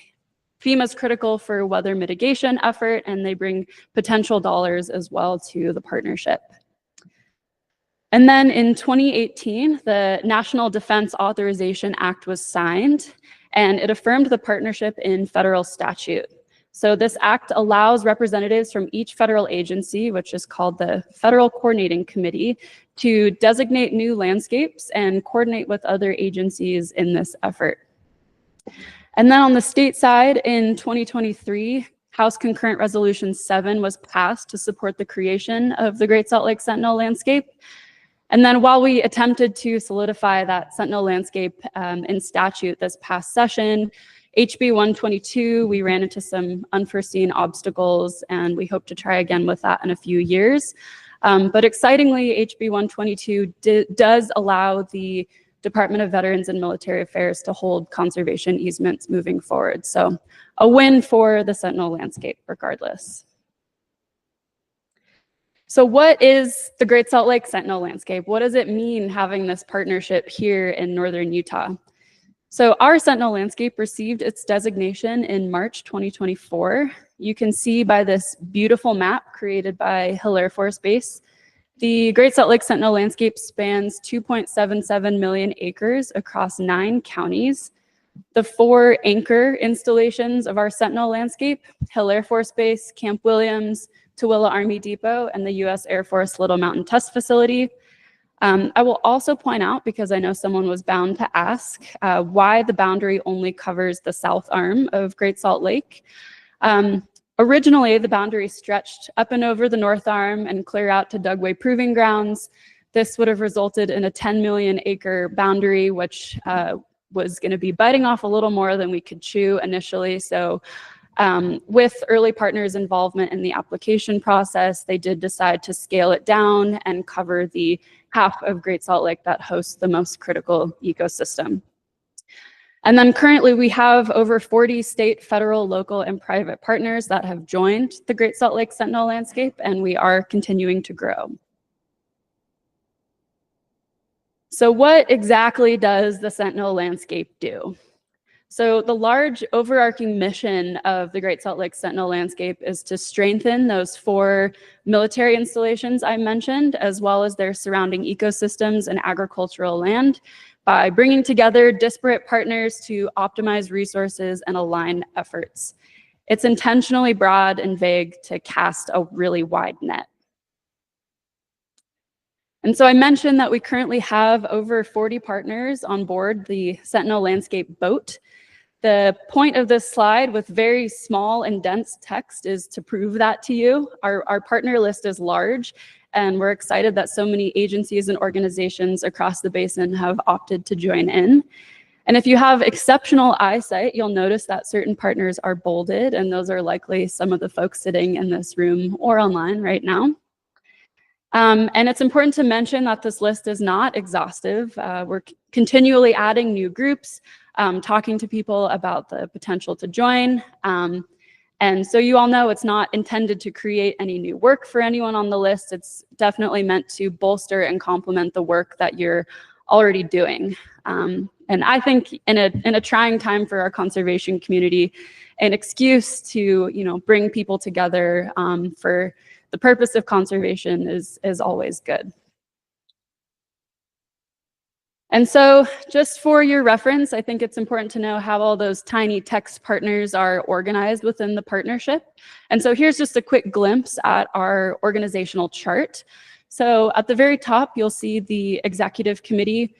FEMA is critical for weather mitigation effort, and they bring potential dollars as well to the partnership. And then in 2018, the National Defense Authorization Act was signed, and it affirmed the partnership in federal statute. So this act allows representatives from each federal agency, which is called the Federal Coordinating Committee, to designate new landscapes and coordinate with other agencies in this effort. And then on the state side, in 2023, House Concurrent Resolution 7 was passed to support the creation of the Great Salt Lake Sentinel landscape. And then while we attempted to solidify that Sentinel landscape in statute this past session, HB 122, we ran into some unforeseen obstacles, and we hope to try again with that in a few years. But excitingly, HB 122 does allow the Department of Veterans and Military Affairs to hold conservation easements moving forward. So a win for the Sentinel landscape regardless. So what is the Great Salt Lake Sentinel landscape? What does it mean having this partnership here in northern Utah? So our Sentinel landscape received its designation in March 2024. You can see by this beautiful map created by Hill Air Force Base, the Great Salt Lake Sentinel landscape spans 2.77 million acres across 9 counties. The 4 anchor installations of our Sentinel landscape, Hill Air Force Base, Camp Williams, Tooele Army Depot, and the U.S. Air Force Little Mountain Test Facility. I will also point out, because I know someone was bound to ask, why the boundary only covers the south arm of Great Salt Lake. Originally, the boundary stretched up and over the north arm and clear out to Dugway Proving Grounds. This would have resulted in a 10 million acre boundary, which was going to be biting off a little more than we could chew initially. So with early partners' involvement in the application process, they did decide to scale it down and cover the half of Great Salt Lake that hosts the most critical ecosystem. And then currently we have over 40 state, federal, local, and private partners that have joined the Great Salt Lake Sentinel landscape, and we are continuing to grow. So what exactly does the Sentinel landscape do? So the large overarching mission of the Great Salt Lake Sentinel landscape is to strengthen those 4 military installations I mentioned, as well as their surrounding ecosystems and agricultural land, by bringing together disparate partners to optimize resources and align efforts. It's intentionally broad and vague to cast a really wide net. And so I mentioned that we currently have over 40 partners on board the Sentinel landscape boat. The point of this slide with very small and dense text is to prove that to you. Our partner list is large, and we're excited that so many agencies and organizations across the basin have opted to join in. And if you have exceptional eyesight, you'll notice that certain partners are bolded, and those are likely some of the folks sitting in this room or online right now. And it's important to mention that this list is not exhaustive. We're continually adding new groups, talking to people about the potential to join. And so you all know it's not intended to create any new work for anyone on the list. It's definitely meant to bolster and complement the work that you're already doing. And I think in a trying time for our conservation community, an excuse to bring people together for the purpose of conservation is always good. And so just for your reference, I think it's important to know how all those tiny text partners are organized within the partnership. And so here's just a quick glimpse at our organizational chart. So at the very top, you'll see the executive committee.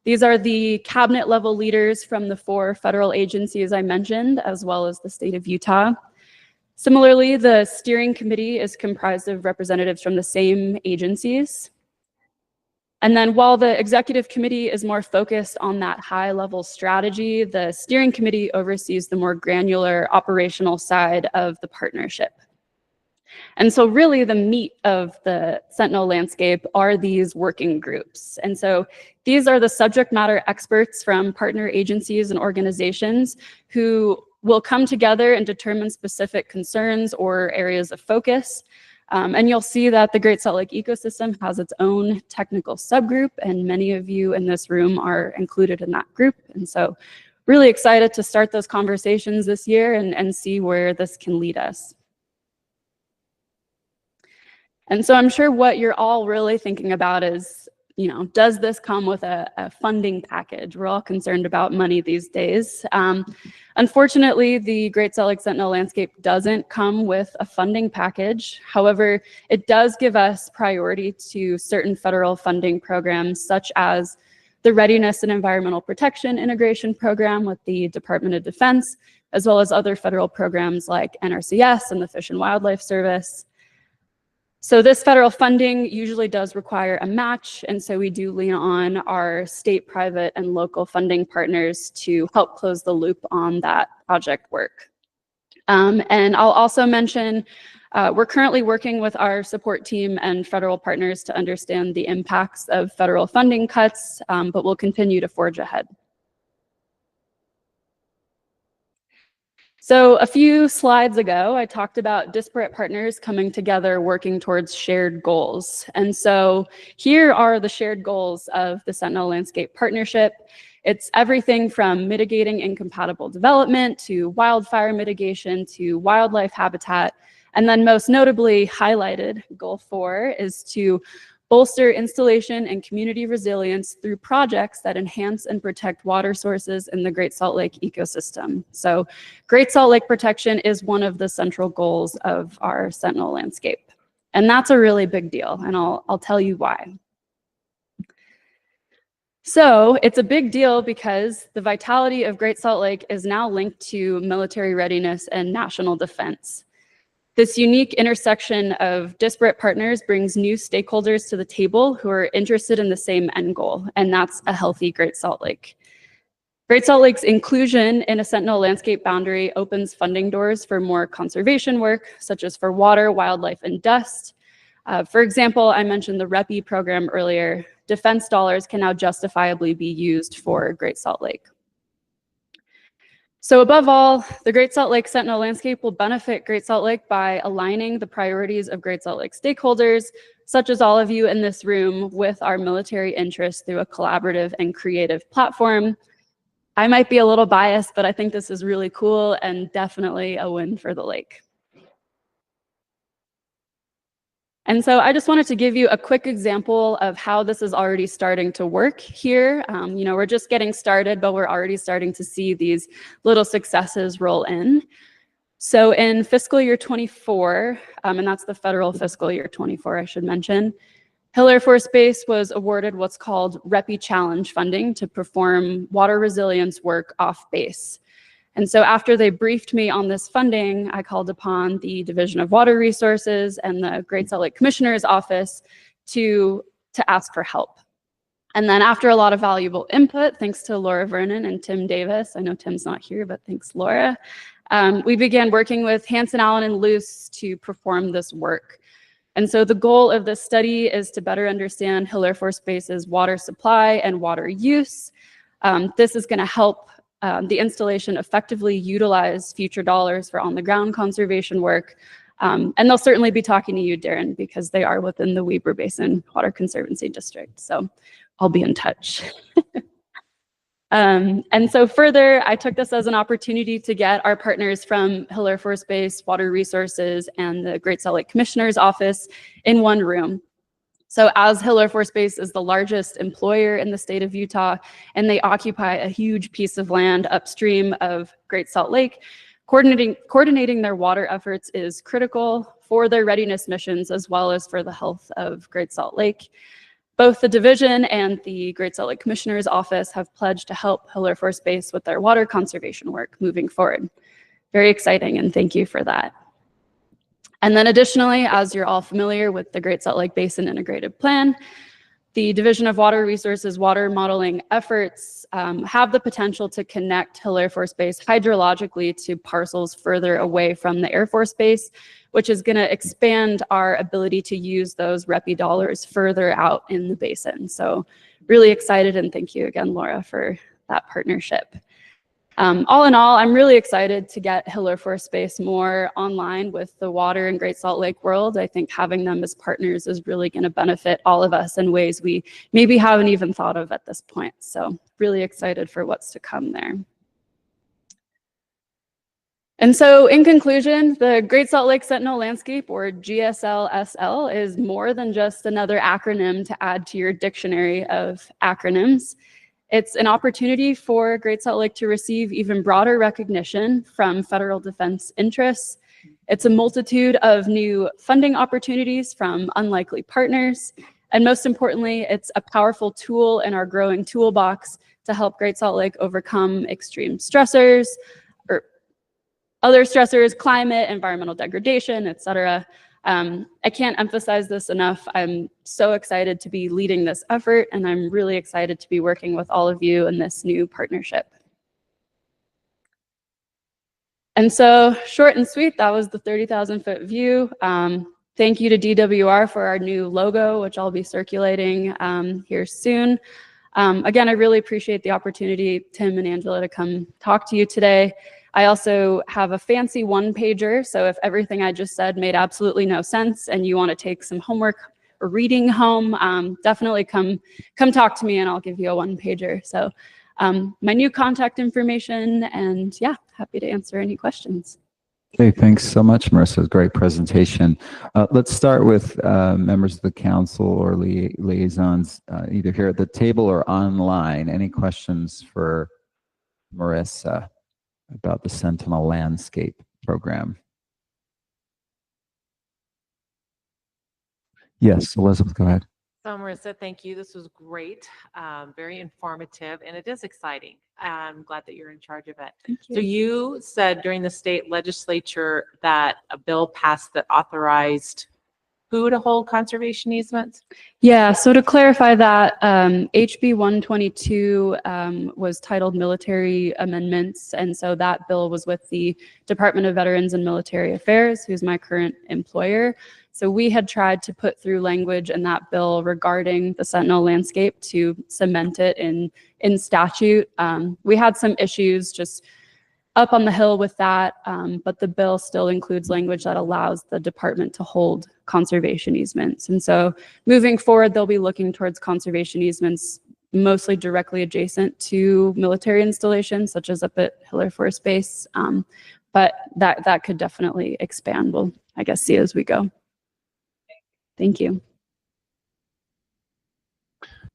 These are the cabinet level leaders from the 4 federal agencies I mentioned, as well as the state of Utah. Similarly, the steering committee is comprised of representatives from the same agencies. And then while the executive committee is more focused on that high level strategy, the steering committee oversees the more granular operational side of the partnership. And so really the meat of the Sentinel landscape are these working groups. And so these are the subject matter experts from partner agencies and organizations who will come together and determine specific concerns or areas of focus. And you'll see that the Great Salt Lake ecosystem has its own technical subgroup, and many of you in this room are included in that group. And so really excited to start those conversations this year and see where this can lead us. And so I'm sure what you're all really thinking about is, does this come with a funding package? We're all concerned about money these days. Unfortunately, the Great Salt Lake Sentinel landscape doesn't come with a funding package. However, it does give us priority to certain federal funding programs, such as the Readiness and Environmental Protection Integration Program with the Department of Defense, as well as other federal programs like NRCS and the Fish and Wildlife Service. So this federal funding usually does require a match, and so we do lean on our state, private, and local funding partners to help close the loop on that project work. And I'll also mention, we're currently working with our support team and federal partners to understand the impacts of federal funding cuts, but we'll continue to forge ahead. So a few slides ago, I talked about disparate partners coming together working towards shared goals. And so here are the shared goals of the Sentinel Landscape Partnership. It's everything from mitigating incompatible development to wildfire mitigation to wildlife habitat. And then most notably highlighted, goal 4, is to bolster installation and community resilience through projects that enhance and protect water sources in the Great Salt Lake ecosystem. So Great Salt Lake protection is one of the central goals of our Sentinel landscape. And that's a really big deal, and I'll tell you why. So it's a big deal because the vitality of Great Salt Lake is now linked to military readiness and national defense. This unique intersection of disparate partners brings new stakeholders to the table who are interested in the same end goal, and that's a healthy Great Salt Lake. Great Salt Lake's inclusion in a Sentinel landscape boundary opens funding doors for more conservation work, such as for water, wildlife, and dust. For example, I mentioned the REPI program earlier. Defense dollars can now justifiably be used for Great Salt Lake. So above all, the Great Salt Lake Sentinel landscape will benefit Great Salt Lake by aligning the priorities of Great Salt Lake stakeholders, such as all of you in this room, with our military interests through a collaborative and creative platform. I might be a little biased, but I think this is really cool and definitely a win for the lake. And so I just wanted to give you a quick example of how this is already starting to work here. We're just getting started, but we're already starting to see these little successes roll in. So in fiscal year 24, and that's the federal fiscal year 24, I should mention, Hill Air Force Base was awarded what's called REPI Challenge funding to perform water resilience work off base. And so after they briefed me on this funding, I called upon the Division of Water Resources and the Great Salt Lake Commissioner's Office to ask for help. And then after a lot of valuable input, thanks to Laura Vernon and Tim Davis, I know Tim's not here, but thanks, Laura, we began working with Hanson, Allen, and Luce to perform this work. And so the goal of this study is to better understand Hill Air Force Base's water supply and water use. This is going to help the installation effectively utilize future dollars for on-the-ground conservation work. And they'll certainly be talking to you, Darren, because they are within the Weber Basin Water Conservancy District. So I'll be in touch. And so further, I took this as an opportunity to get our partners from Hill Air Force Base, Water Resources, and the Great Salt Lake Commissioner's Office in one room. So as Hill Air Force Base is the largest employer in the state of Utah, and they occupy a huge piece of land upstream of Great Salt Lake, coordinating their water efforts is critical for their readiness missions as well as for the health of Great Salt Lake. Both the division and the Great Salt Lake Commissioner's Office have pledged to help Hill Air Force Base with their water conservation work moving forward. Very exciting, and thank you for that. And then additionally, as you're all familiar with the Great Salt Lake Basin Integrated Plan, the Division of Water Resources water modeling efforts have the potential to connect Hill Air Force Base hydrologically to parcels further away from the Air Force Base, which is going to expand our ability to use those REPI dollars further out in the basin. So really excited, and thank you again, Laura, for that partnership. All in all, I'm really excited to get Hill Air Force Base more online with the water and Great Salt Lake world. I think having them as partners is really going to benefit all of us in ways we maybe haven't even thought of at this point. So really excited for what's to come there. And so in conclusion, the Great Salt Lake Sentinel Landscape, or GSLSL, is more than just another acronym to add to your dictionary of acronyms. It's an opportunity for Great Salt Lake to receive even broader recognition from federal defense interests. It's a multitude of new funding opportunities from unlikely partners. And most importantly, it's a powerful tool in our growing toolbox to help Great Salt Lake overcome extreme stressors, or other stressors, climate, environmental degradation, et cetera. I can't emphasize this enough. I'm so excited to be leading this effort, and I'm really excited to be working with all of you in this new partnership. And so, short and sweet, that was the 30,000-foot view. Thank you to DWR for our new logo, which I'll be circulating here soon. Again, I really appreciate the opportunity, Tim and Angela, to come talk to you today. I also have a fancy one-pager, so if everything I just said made absolutely no sense and you want to take some homework or reading home, definitely come talk to me and I'll give you a one-pager. So my new contact information, and yeah, happy to answer any questions. Okay, thanks so much, Marisa. Great presentation. Let's start with members of the council or liaisons, either here at the table or online. Any questions for Marisa about the Sentinel Landscape Program? Yes, Elizabeth, go ahead. So Marisa, thank you. This was great, very informative, and it is exciting. I'm glad that you're in charge of it. Thank you. So you said during the state legislature that a bill passed that authorized who to hold conservation easements? Yeah, so to clarify that, HB 122 was titled Military Amendments, and so that bill was with the Department of Veterans and Military Affairs, who's my current employer. So we had tried to put through language in that bill regarding the Sentinel landscape to cement it in statute. We had some issues just up on the Hill with that, but the bill still includes language that allows the department to hold conservation easements. And so moving forward, they'll be looking towards conservation easements mostly directly adjacent to military installations, such as up at Hill Air Force Base. But that could definitely expand. We'll, I guess, see as we go. Thank you.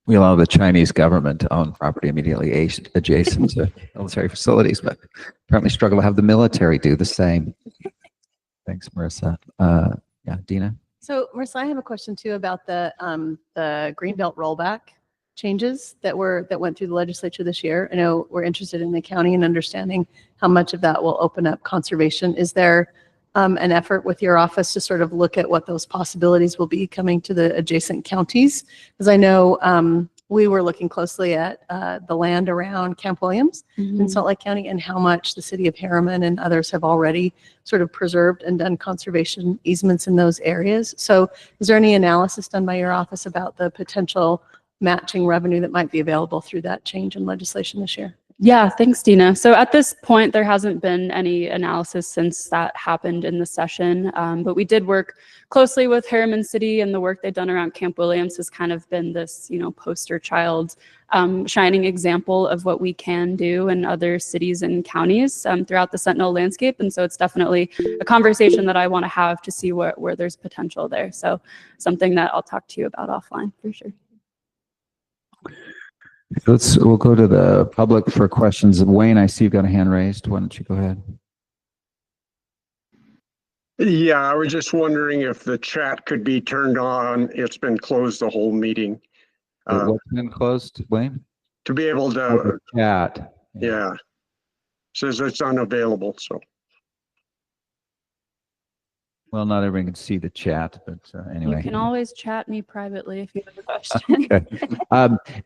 We allow the Chinese government to own property immediately adjacent to military facilities, but apparently struggle to have the military do the same. Thanks, Marisa. Yeah, Dina? So, Marisa, I have a question too about the Greenbelt rollback changes that went through the legislature this year. I know we're interested in the county and understanding how much of that will open up conservation. Is there an effort with your office to sort of look at what those possibilities will be coming to the adjacent counties? Because I know we were looking closely at the land around Camp Williams in Salt Lake County and how much the city of Harriman and others have already sort of preserved and done conservation easements in those areas. So is there any analysis done by your office about the potential matching revenue that might be available through that change in legislation this year? Yeah, thanks, Dina. So at this point, there hasn't been any analysis since that happened in the session, but we did work closely with Harriman City, and the work they've done around Camp Williams has kind of been this, poster child, shining example of what we can do in other cities and counties throughout the Sentinel landscape. And so it's definitely a conversation that I want to have to see where there's potential there. So something that I'll talk to you about offline for sure. We'll go to the public for questions. Wayne, I see you've got a hand raised. Why don't you go ahead? Yeah, I was just wondering if the chat could be turned on. It's been closed the whole meeting. What's been closed, Wayne? To be able to chat. Yeah. Says it's unavailable, so. Well, not everyone can see the chat, but anyway. You can always chat me privately if you have a question. Okay.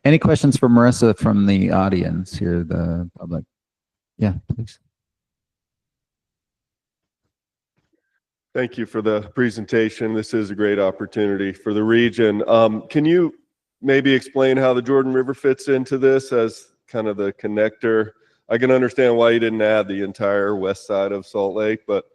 Any questions for Marisa from the audience here, the public? Yeah, please. Thank you for the presentation. This is a great opportunity for the region. Can you maybe explain how the Jordan River fits into this as kind of the connector? I can understand why you didn't add the entire west side of Salt Lake, but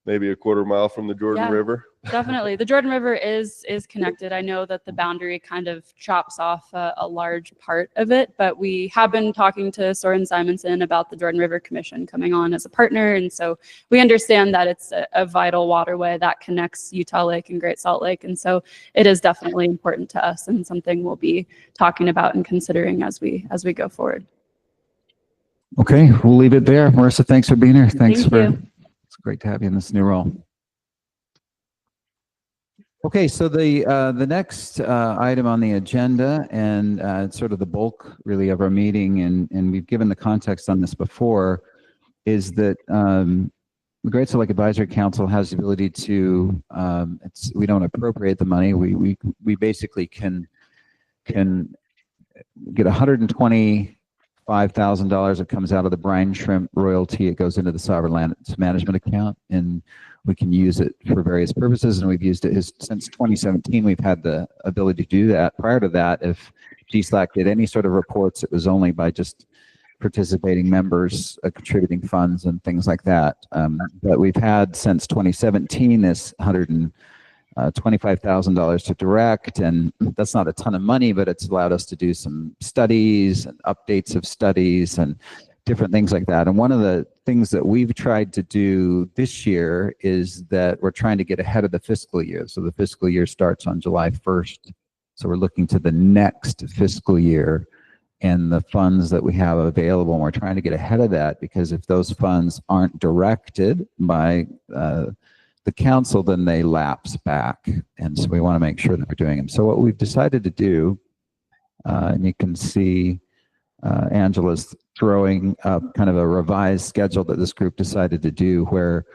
maybe a quarter mile from the Jordan River? Definitely. The Jordan River is connected. I know that the boundary kind of chops off a large part of it, but we have been talking to Soren Simonson about the Jordan River Commission coming on as a partner. And so we understand that it's a vital waterway that connects Utah Lake and Great Salt Lake. And so it is definitely important to us and something we'll be talking about and considering as we go forward. Okay, we'll leave it there. Marisa, thanks for being here. Thanks Thank you. It's great to have you in this new role. Okay, so the next item on the agenda, and it's sort of the bulk really of our meeting, and we've given the context on this before, is that the Great Salt Lake Advisory Council has the ability to, we don't appropriate the money, we basically can get $125,000 that comes out of the brine shrimp royalty. It goes into the sovereign lands management account, and we can use it for various purposes. And we've used it since 2017. We've had the ability to do that. Prior to that, if GSLAC did any sort of reports, it was only by just participating members contributing funds and things like that. But we've had since 2017 this $25,000 to direct, and that's not a ton of money, but it's allowed us to do some studies and updates of studies and different things like that. And one of the things that we've tried to do this year is that we're trying to get ahead of the fiscal year. So the fiscal year starts on July 1st. So we're looking to the next fiscal year and the funds that we have available. And we're trying to get ahead of that, because if those funds aren't directed by the council, then they lapse back. And so we want to make sure that we're doing them. So what we've decided to do, and you can see Angela's throwing up kind of a revised schedule that this group decided to do, where,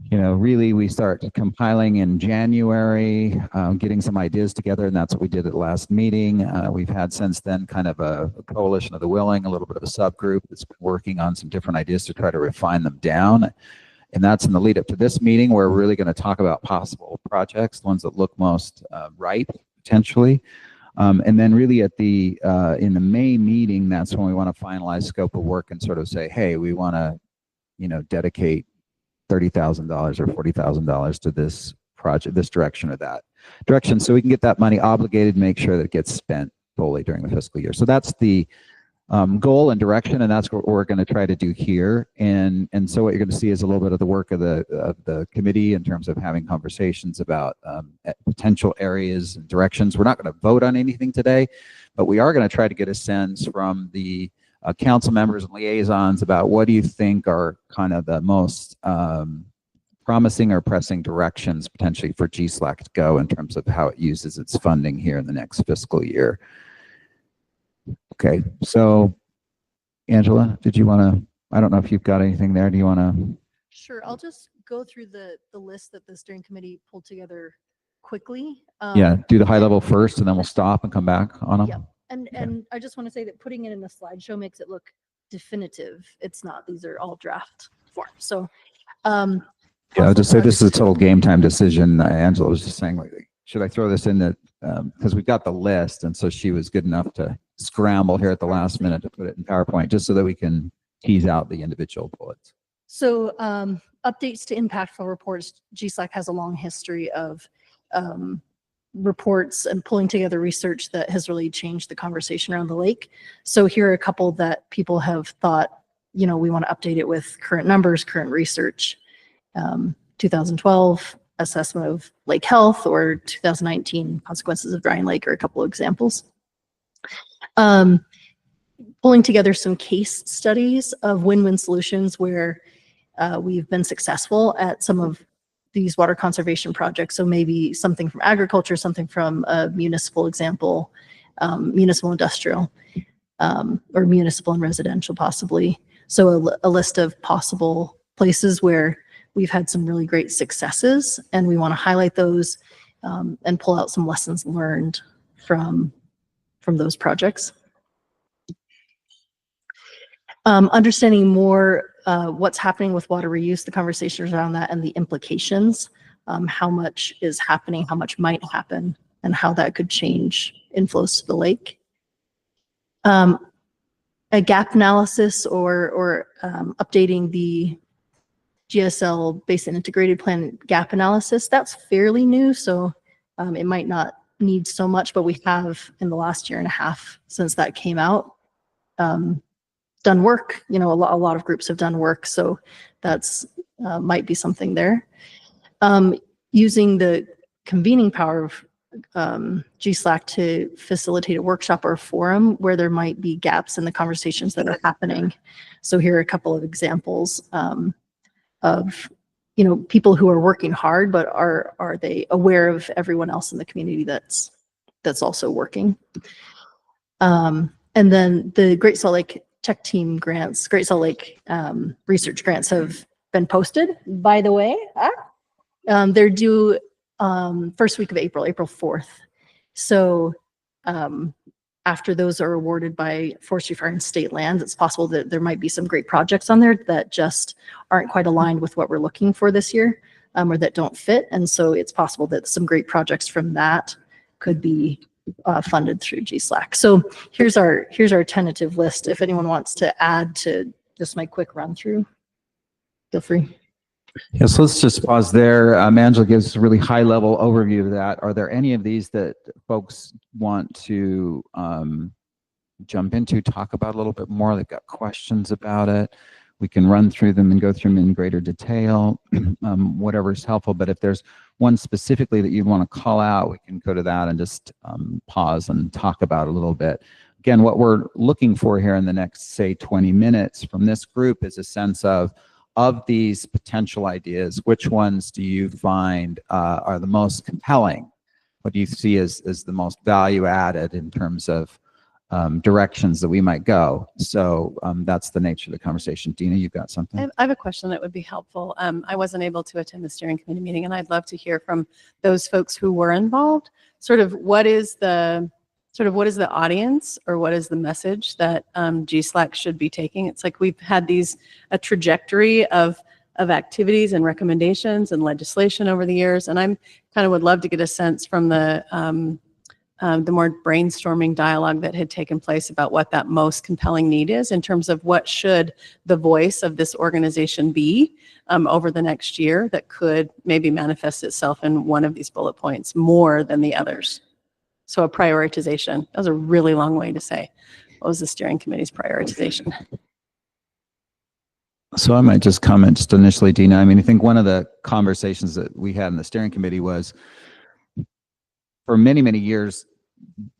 really we start compiling in January, getting some ideas together, and that's what we did at the last meeting. We've had since then kind of a coalition of the willing, a little bit of a subgroup that's been working on some different ideas to try to refine them down. And that's in the lead up to this meeting, where we're really going to talk about possible projects, the ones that look most ripe potentially. And then really at the in the May meeting, that's when we want to finalize scope of work and sort of say, hey, we want to, dedicate $30,000 or $40,000 to this project, this direction or that direction, so we can get that money obligated and make sure that it gets spent fully during the fiscal year. So that's the goal and direction, and that's what we're going to try to do here. And so what you're going to see is a little bit of the work of the committee in terms of having conversations about potential areas and directions. We're not going to vote on anything today, but we are going to try to get a sense from the council members and liaisons about what do you think are kind of the most promising or pressing directions potentially for GSLAC to go in terms of how it uses its funding here in the next fiscal year. Okay, so Angela, did you want to, I don't know if you've got anything there. Do you want to? Sure, I'll just go through the list that the steering committee pulled together quickly. Yeah, do the high level first, and then we'll stop and come back on them. Yeah, and I just want to say that putting it in the slideshow makes it look definitive. It's not, these are all draft form. So yeah, I'll just say this is a total game time decision. Angela was just saying, like, should I throw this in that, because we've got the list, and so she was good enough to scramble here at the last minute to put it in PowerPoint, just so that we can tease out the individual bullets. So updates to impactful reports. GSLAC has a long history of reports and pulling together research that has really changed the conversation around the lake. So here are a couple that people have thought, you know, we want to update it with current numbers, current research. 2012 assessment of lake health, or 2019 consequences of drying lake are a couple of examples. Pulling together some case studies of win-win solutions where we've been successful at some of these water conservation projects. So maybe something from agriculture, something from a municipal example, municipal industrial, or municipal and residential possibly. So a list of possible places where we've had some really great successes, and we want to highlight those and pull out some lessons learned from those projects. Understanding more what's happening with water reuse, the conversations around that and the implications, how much is happening, how much might happen, and how that could change inflows to the lake. A gap analysis or updating the GSL Basin Integrated Plan gap analysis, that's fairly new, so it might not need so much, but we have in the last year and a half since that came out done work. You know, a lot of groups have done work, so that's might be something there. Using the convening power of GSLAC to facilitate a workshop or a forum where there might be gaps in the conversations that are happening. So here are a couple of examples of, you know, people who are working hard, but are they aware of everyone else in the community that's also working? And then the Great Salt Lake Tech Team grants, Great Salt Lake research grants have been posted, by the way. They're due first week of April 4th. So after those are awarded by Forestry, Fire, and State Lands, it's possible that there might be some great projects on there that just aren't quite aligned with what we're looking for this year, or that don't fit. And so it's possible that some great projects from that could be funded through GSLAC. So here's our tentative list. If anyone wants to add to just my quick run through, feel free. Yes, let's just pause there. Angela gives a really high level overview of that. Are there any of these that folks want to jump into, talk about a little bit more? They've got questions about it. We can run through them and go through them in greater detail, whatever is helpful. But if there's one specifically that you want to call out, we can go to that and just pause and talk about a little bit. Again, what we're looking for here in the next, say, 20 minutes from this group is a sense of these potential ideas, which ones do you find are the most compelling? What do you see as the most value added in terms of directions that we might go? So that's the nature of the conversation. Dina, you've got something? I have a question that would be helpful. I wasn't able to attend the steering committee meeting, and I'd love to hear from those folks who were involved. Sort of what is the audience, or what is the message that GSLAC should be taking? It's like we've had a trajectory of activities and recommendations and legislation over the years, and I'm kind of would love to get a sense from the more brainstorming dialogue that had taken place about what that most compelling need is in terms of what should the voice of this organization be over the next year that could maybe manifest itself in one of these bullet points more than the others. So a prioritization. That was a really long way to say, what was the steering committee's prioritization? So I might just comment just initially, Dina. I mean, I think one of the conversations that we had in the steering committee was, for many, many years,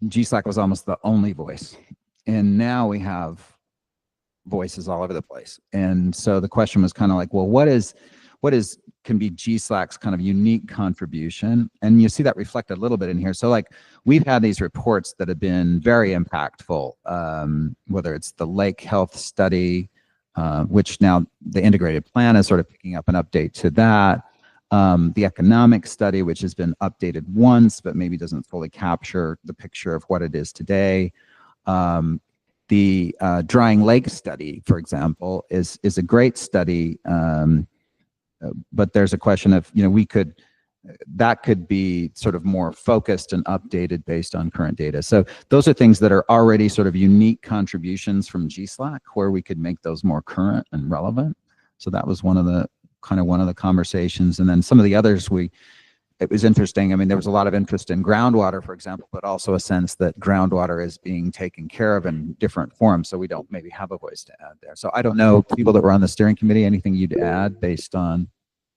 GSLAC was almost the only voice. And now we have voices all over the place. And so the question was kind of like, well, what can be GSLAC's kind of unique contribution? And you see that reflected a little bit in here. So like, we've had these reports that have been very impactful, whether it's the lake health study, which now the integrated plan is sort of picking up an update to that. The economic study, which has been updated once, but maybe doesn't fully capture the picture of what it is today. The drying lake study, for example, is a great study. But there's a question of, you know, we could that could be sort of more focused and updated based on current data. So those are things that are already sort of unique contributions from GSLAC where we could make those more current and relevant. So that was one of the conversations. And then some of the others it was interesting. I mean, there was a lot of interest in groundwater, for example, but also a sense that groundwater is being taken care of in different forms. So we don't maybe have a voice to add there. So I don't know, people that were on the steering committee, anything you'd add based on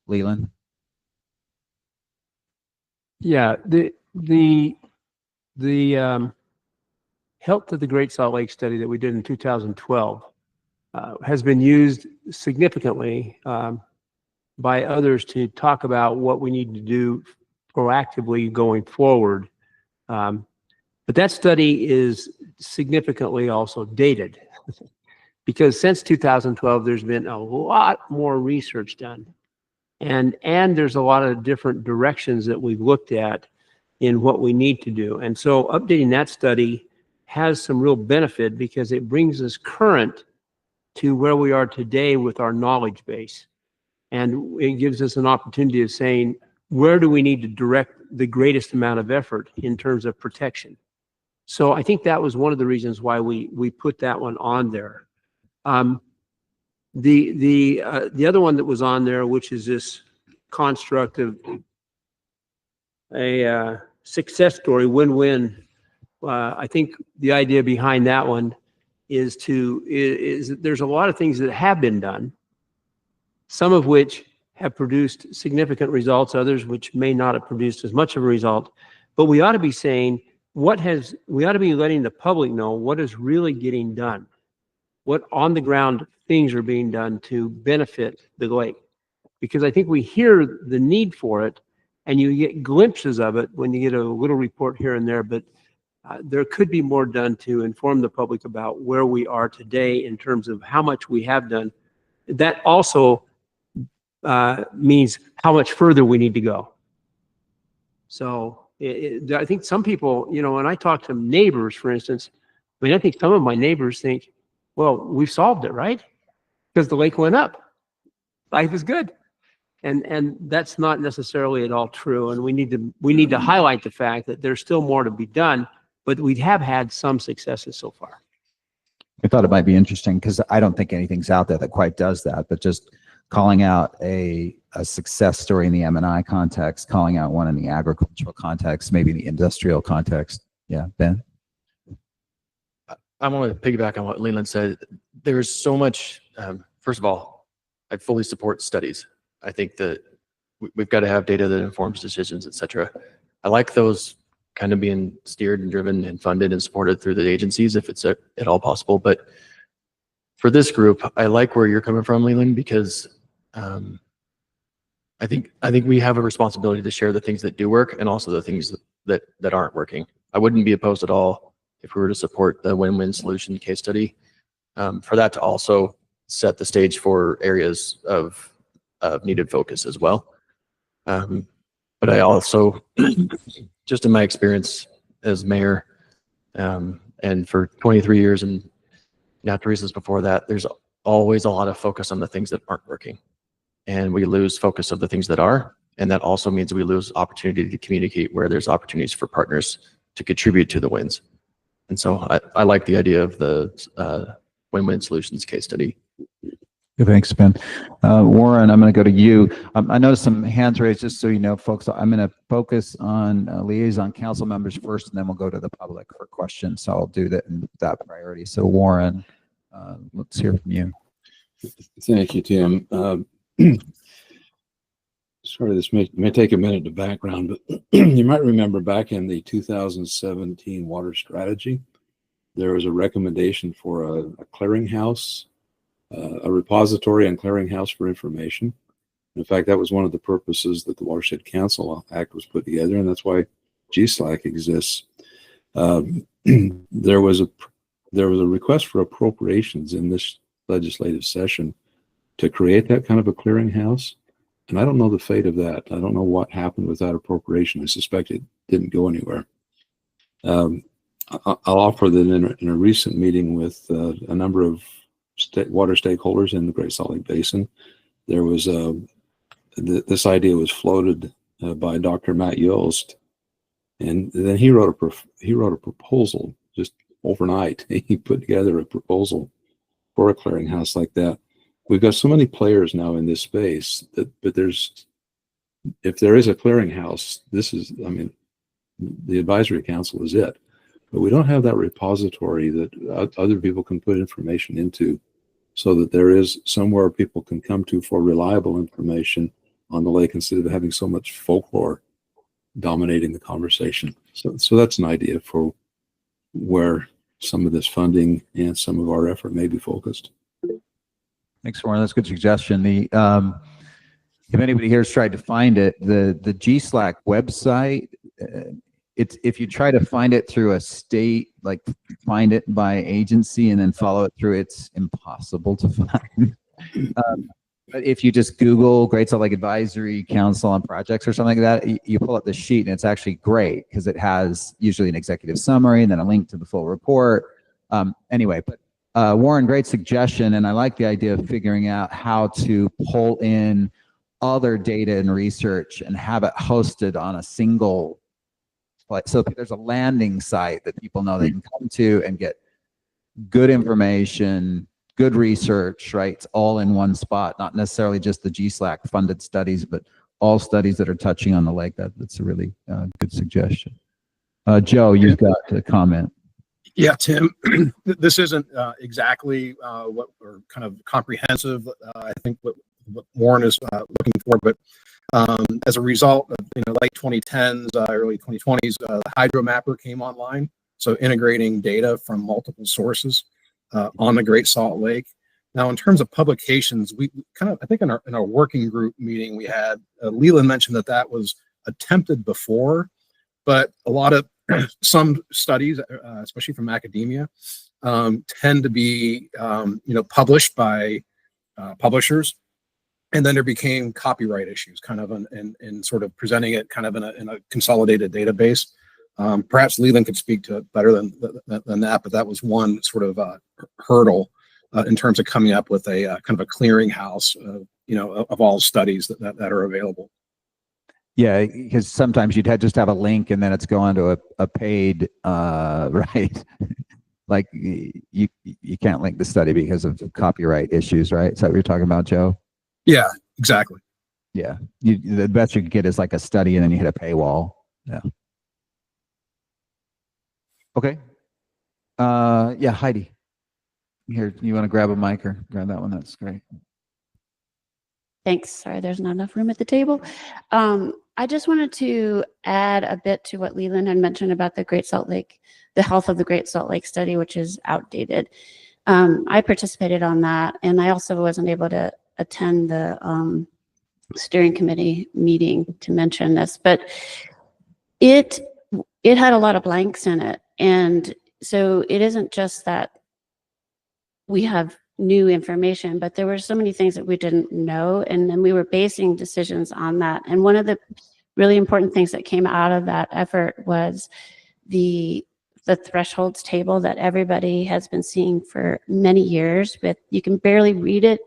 Leland? Yeah, the Health of the Great Salt Lake study that we did in 2012 has been used significantly by others to talk about what we need to do proactively going forward. But that study is significantly also dated because since 2012, there's been a lot more research done. And there's a lot of different directions that we've looked at in what we need to do. And so updating that study has some real benefit because it brings us current to where we are today with our knowledge base. And it gives us an opportunity of saying, where do we need to direct the greatest amount of effort in terms of protection? So I think that was one of the reasons why we put that one on there. The other one that was on there, which is this construct of a success story, win-win. I think the idea behind that one is that there's a lot of things that have been done, some of which have produced significant results, others which may not have produced as much of a result. But we ought to be saying we ought to be letting the public know what is really getting done, what on the ground things are being done to benefit the lake. Because I think we hear the need for it and you get glimpses of it when you get a little report here and there, but there could be more done to inform the public about where we are today in terms of how much we have done. That also means how much further we need to go. So I think some people, when I talk to neighbors, for instance, I think some of my neighbors think, well, we've solved it, right? Because the lake went up. Life is good. And that's not necessarily at all true. And we need to highlight the fact that there's still more to be done, but we have had some successes so far. I thought it might be interesting because I don't think anything's out there that quite does that, but just calling out a success story in the M&I context, calling out one in the agricultural context, maybe the industrial context. Yeah, Ben? I want to piggyback on what Leland said. There's so much, first of all, I fully support studies. I think that we've got to have data that informs decisions, et cetera. I like those kind of being steered and driven and funded and supported through the agencies if it's at all possible. But for this group, I like where you're coming from, Leland, because I think we have a responsibility to share the things that do work and also the things that aren't working. I wouldn't be opposed at all if we were to support the win-win solution case study, for that to also set the stage for areas of needed focus as well. But I also, just in my experience as mayor, and for 23 years and natural reasons before that, there's always a lot of focus on the things that aren't working. And we lose focus of the things that are. And that also means we lose opportunity to communicate where there's opportunities for partners to contribute to the wins. And so I like the idea of the win-win solutions case study. Thanks, Ben. Warren, I'm going to go to you. I noticed some hands raised, just so you know, folks. I'm going to focus on liaison council members first, and then we'll go to the public for questions. So I'll do that in that priority. So Warren, let's hear from you. Thank you, Tim. Sorry, this may take a minute to background, but you might remember back in the 2017 water strategy, there was a recommendation for a clearinghouse, a repository and clearinghouse for information. In fact, that was one of the purposes that the Watershed Council Act was put together, and that's why GSLAC exists. There was a request for appropriations in this legislative session to create that kind of a clearinghouse. And I don't know the fate of that. I don't know what happened with that appropriation. I suspect it didn't go anywhere. I'll offer that in a recent meeting with a number of water stakeholders in the Great Salt Lake Basin, there was this idea was floated by Dr. Matt Yost. And then he wrote a proposal just overnight. He put together a proposal for a clearinghouse like that. We've got so many players now in this space that, but if there is a clearinghouse, the advisory council is it. But we don't have that repository that other people can put information into, so that there is somewhere people can come to for reliable information on the lake instead of having so much folklore dominating the conversation. So that's an idea for where some of this funding and some of our effort may be focused. Thanks, Warren. That's a good suggestion. If anybody here has tried to find it, the GSLAC website, if you try to find it through a state, like find it by agency and then follow it through, it's impossible to find. But if you just Google Great Salt Lake Advisory Council on projects or something like that, you pull up the sheet and it's actually great because it has usually an executive summary and then a link to the full report. Anyway, but Warren, great suggestion. And I like the idea of figuring out how to pull in other data and research and have it hosted on a single, so there's a landing site that people know they can come to and get good information, good research, right? It's all in one spot, not necessarily just the GSLAC funded studies, but all studies that are touching on the lake. That's a really good suggestion. Joe, you've got a comment. Yeah, Tim, this isn't exactly what or kind of comprehensive. I think what Warren is looking for, but as a result of late 2010s, early 2020s, the Hydro Mapper came online. So integrating data from multiple sources on the Great Salt Lake. Now, in terms of publications, we kind of, I think in our working group meeting we had, Leland mentioned that was attempted before, but a lot of some studies, especially from academia, tend to be published by publishers, and then there became copyright issues, kind of in sort of presenting it kind of in a consolidated database. Perhaps Leland could speak to it better than that, but that was one sort of hurdle in terms of coming up with a kind of a clearinghouse, of all studies that are available. Yeah, because sometimes you'd just have a link and then it's going to a paid, right? Like you can't link the study because of copyright issues, right? Is that what you're talking about, Joe? Yeah, exactly. Yeah, the best you could get is like a study and then you hit a paywall. Yeah. Okay. Yeah, Heidi. Here, you want to grab a mic or grab that one? That's great. Thanks. Sorry, there's not enough room at the table. I just wanted to add a bit to what Leland had mentioned about the Great Salt Lake, the health of the Great Salt Lake study, which is outdated. I participated on that, and I also wasn't able to attend the steering committee meeting to mention this, but it had a lot of blanks in it. And so it isn't just that we have new information, but there were so many things that we didn't know, and then we were basing decisions on that. And one of the really important things that came out of that effort was the thresholds table that everybody has been seeing for many years. With you can barely read it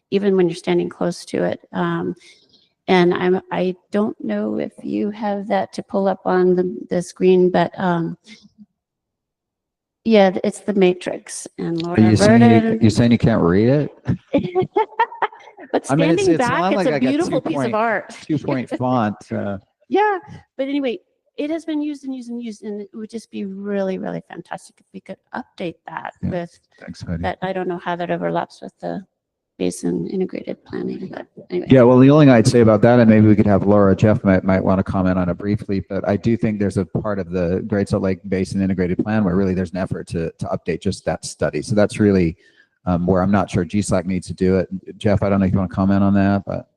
even when you're standing close to it. And I don't know if you have that to pull up on the screen, but yeah, it's the matrix. And Laura You're saying you can't read it? But standing back, it's a beautiful piece of art. 2-point font. Yeah, but anyway, it has been used and used and used, and it would just be really, really fantastic if we could update that with that. I don't know how that overlaps with the basin integrated planning, but anyway. Yeah, well, the only thing I'd say about that, and maybe we could have Laura, Jeff might want to comment on it briefly, but I do think there's a part of the Great Salt Lake Basin integrated plan where really there's an effort to update just that study. So that's really where I'm not sure GSLAC needs to do it. Jeff, I don't know if you want to comment on that, but.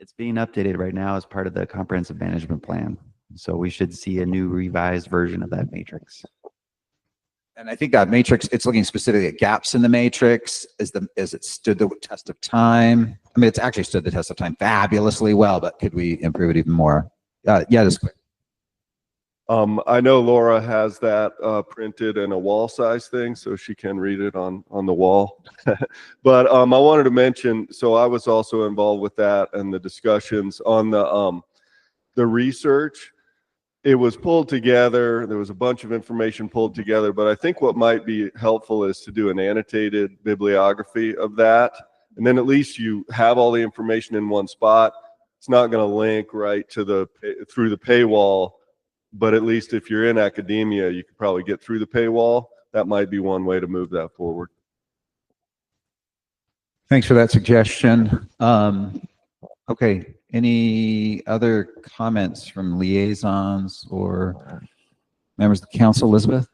It's being updated right now as part of the comprehensive management plan. So we should see a new revised version of that matrix. And I think that matrix, it's looking specifically at gaps in the matrix. As it stood the test of time. I mean, it's actually stood the test of time fabulously well, but could we improve it even more? Yeah, just quick. I know Laura has that printed in a wall size thing, so she can read it on the wall. But I wanted to mention, so I was also involved with that and the discussions on the research. It was pulled together. There was a bunch of information pulled together, but I think what might be helpful is to do an annotated bibliography of that. And then at least you have all the information in one spot. It's not going to link right to through the paywall, but at least if you're in academia, you could probably get through the paywall. That might be one way to move that forward. Thanks for that suggestion. Okay, any other comments from liaisons or members of the council? Elizabeth?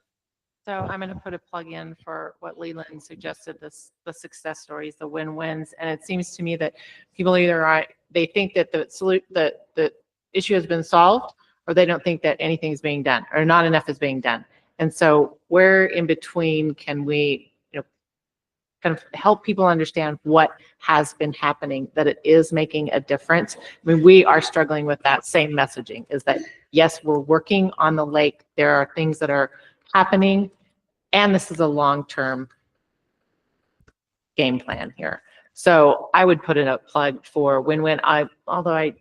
So I'm going to put a plug in for what Leland suggested, the success stories, the win-wins. And it seems to me that people either they think that the issue has been solved, or they don't think that anything is being done, or not enough is being done. And so where in between can we, kind of help people understand what has been happening, that it is making a difference? I mean, we are struggling with that same messaging, is that yes, we're working on the lake. There are things that are happening, and this is a long-term game plan here. So I would put in a plug for win-win. Although I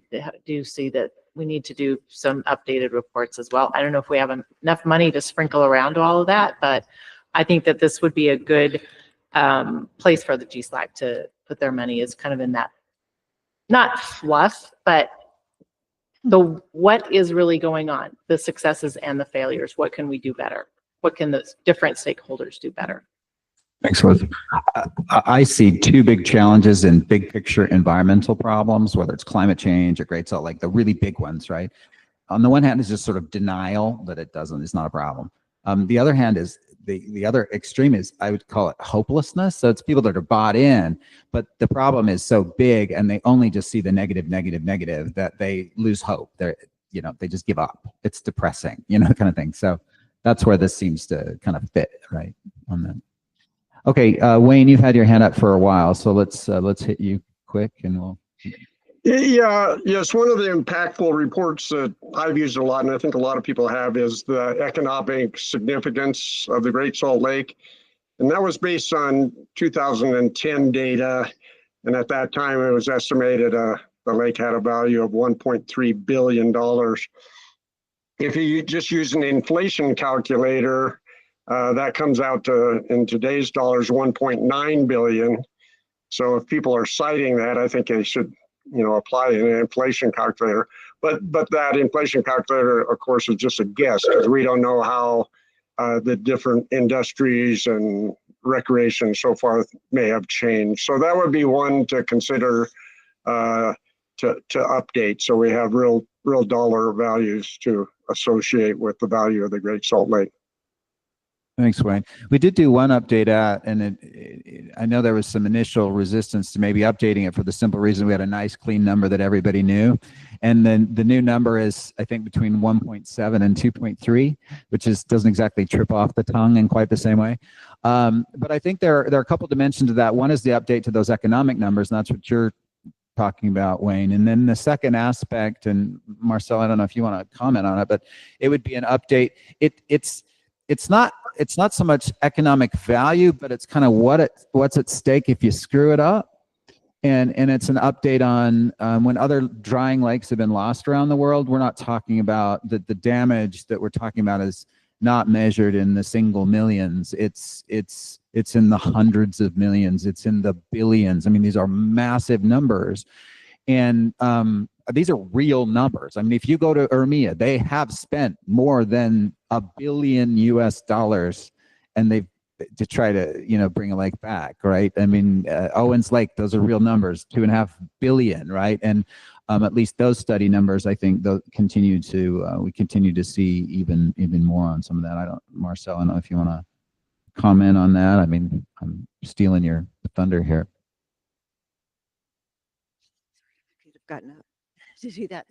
do see that we need to do some updated reports as well. I don't know if we have enough money to sprinkle around all of that, but I think that this would be a good place for the GSLAC to put their money, is kind of in that, not fluff, but what is really going on, the successes and the failures. What can we do better? What can the different stakeholders do better? Thanks, Liz. I see two big challenges in big picture environmental problems, whether it's climate change or Great Salt Lake, the really big ones, right? On the one hand is just sort of denial that it's not a problem. The other hand is the other extreme is, I would call it hopelessness. So it's people that are bought in, but the problem is so big and they only just see the negative that they lose hope. They just give up. It's depressing, kind of thing. So that's where this seems to kind of fit right on that. Okay, Wayne, you've had your hand up for a while, so let's hit you quick and we'll. Yeah, yes. One of the impactful reports that I've used a lot, and I think a lot of people have, is the economic significance of the Great Salt Lake. And that was based on 2010 data. And at that time, it was estimated the lake had a value of $1.3 billion. If you just use an inflation calculator, that comes out to, in today's dollars, 1.9 billion. So if people are citing that, I think they should apply an inflation calculator, but that inflation calculator, of course, is just a guess, because we don't know how the different industries and recreation so far may have changed. So that would be one to consider to update, so we have real dollar values to associate with the value of the Great Salt Lake. Thanks, Wayne. We did do one update and I know there was some initial resistance to maybe updating it for the simple reason we had a nice clean number that everybody knew. And then the new number is, I think, between 1.7 and 2.3, which doesn't exactly trip off the tongue in quite the same way. But I think there are a couple dimensions to that. One is the update to those economic numbers, and that's what you're talking about, Wayne. And then the second aspect, and Marcel, I don't know if you want to comment on it, but it would be an update. It's not so much economic value, but it's kind of what's at stake if you screw it up. And it's an update on when other drying lakes have been lost around the world. We're not talking about the damage that we're talking about is not measured in the single millions. It's in the hundreds of millions. It's in the billions. I mean, these are massive numbers. And these are real numbers. I mean, if you go to Artemia, they have spent more than $1 billion and to try to, bring a lake back, right? I mean, Owens Lake, those are real numbers, $2.5 billion, right? And at least those study numbers, I think, we continue to see even more on some of that. Marcel, I don't know if you want to comment on that. I mean, I'm stealing your thunder here. Gotten up to do that.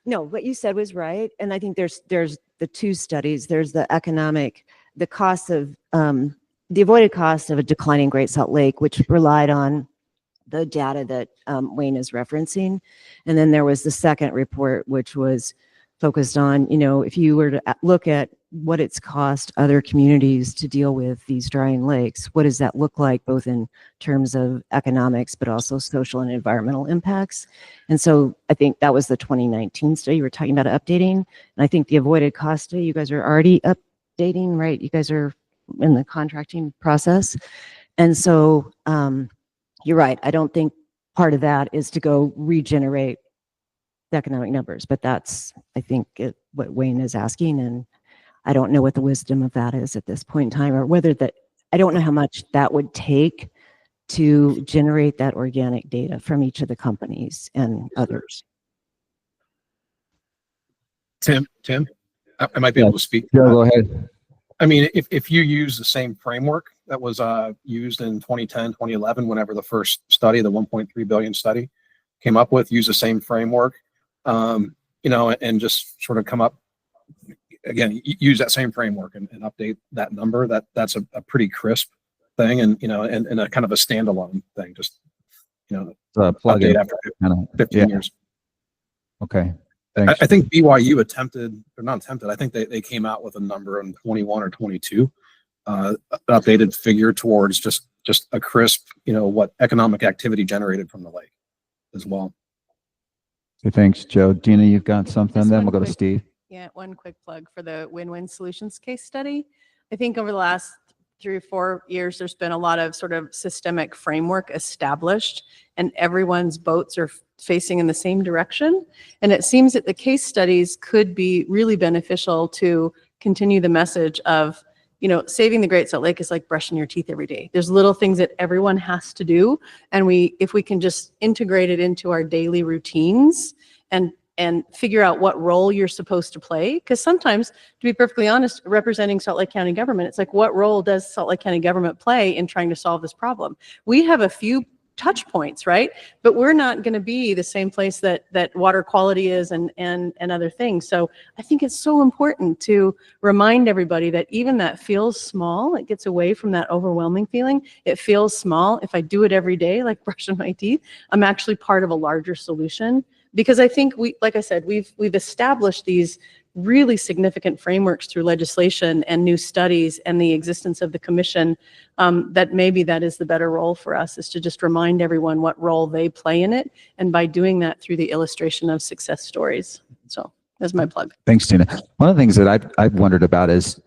No, what you said was right, and I think there's the two studies. There's the economic, the cost of the avoided cost of a declining Great Salt Lake, which relied on the data that Wayne is referencing, and then there was the second report, which was focused on, if you were to look at what it's cost other communities to deal with these drying lakes, what does that look like, both in terms of economics, but also social and environmental impacts? And so I think that was the 2019 study we're talking about updating. And I think the avoided cost study, you guys are already updating, right? You guys are in the contracting process. And so you're right. I don't think part of that is to go regenerate the economic numbers, but that's, I think, what Wayne is asking. And I don't know what the wisdom of that is at this point in time, or whether I don't know how much that would take to generate that organic data from each of the companies and others. Tim, I might be able to speak. Yeah, go ahead. I mean, if you use the same framework that was used in 2010, 2011, whenever the first study, the 1.3 billion study came up with, use the same framework, and just sort of come up, again, use that same framework and update that number, that's a pretty crisp thing, and a kind of a standalone thing, just, plug update in after 15 years. Okay. I think BYU attempted, or not attempted, I think they came out with a number in 21 or 22, updated figure towards just a crisp, what economic activity generated from the lake as well. Okay, thanks, Joe. Dina, you've got something, Just then one we'll go to quick- Steve. Yeah, one quick plug for the win-win solutions case study. I think over the last 3 or 4 years, there's been a lot of sort of systemic framework established, and everyone's boats are facing in the same direction. And it seems that the case studies could be really beneficial to continue the message of, saving the Great Salt Lake is like brushing your teeth every day. There's little things that everyone has to do. And if we can just integrate it into our daily routines and figure out what role you're supposed to play. Because sometimes, to be perfectly honest, representing Salt Lake County government, it's like, what role does Salt Lake County government play in trying to solve this problem? We have a few touch points, right? But we're not going to be the same place that water quality is and other things. So I think it's so important to remind everybody that even that feels small, it gets away from that overwhelming feeling. It feels small. If I do it every day, like brushing my teeth, I'm actually part of a larger solution. Because I think like I said, we've established these really significant frameworks through legislation and new studies and the existence of the commission, that maybe that is the better role for us, is to just remind everyone what role they play in it. And by doing that through the illustration of success stories. So that's my plug. Thanks, Tina. One of the things that I've wondered about is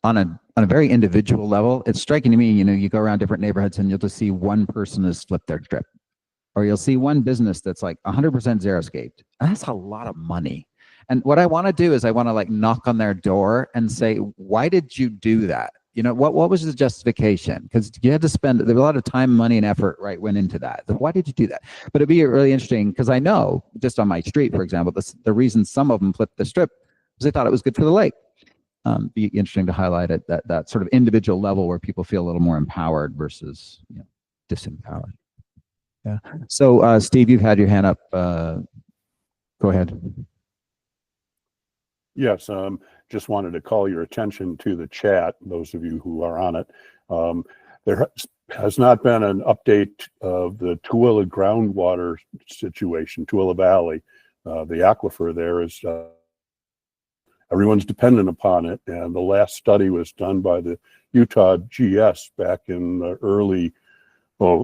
on a very individual level, it's striking to me, you go around different neighborhoods and you'll just see one person has flipped their strip. Or you'll see one business that's like 100% xeriscaped. That's a lot of money. And what I want to do is I want to knock on their door and say, why did you do that? What was the justification? Because you had to spend, there was a lot of time, money, and effort, went into that. Why did you do that? But it'd be really interesting, because I know, just on my street, for example, the reason some of them flipped the strip was they thought it was good for the lake. Be interesting to highlight it, that sort of individual level where people feel a little more empowered versus disempowered. Yeah. So, Steve, you've had your hand up. Go ahead. Yes, just wanted to call your attention to the chat, those of you who are on it. There has not been an update of the Tooele groundwater situation, Tooele Valley. The aquifer there is, everyone's dependent upon it. And the last study was done by the Utah GS back in the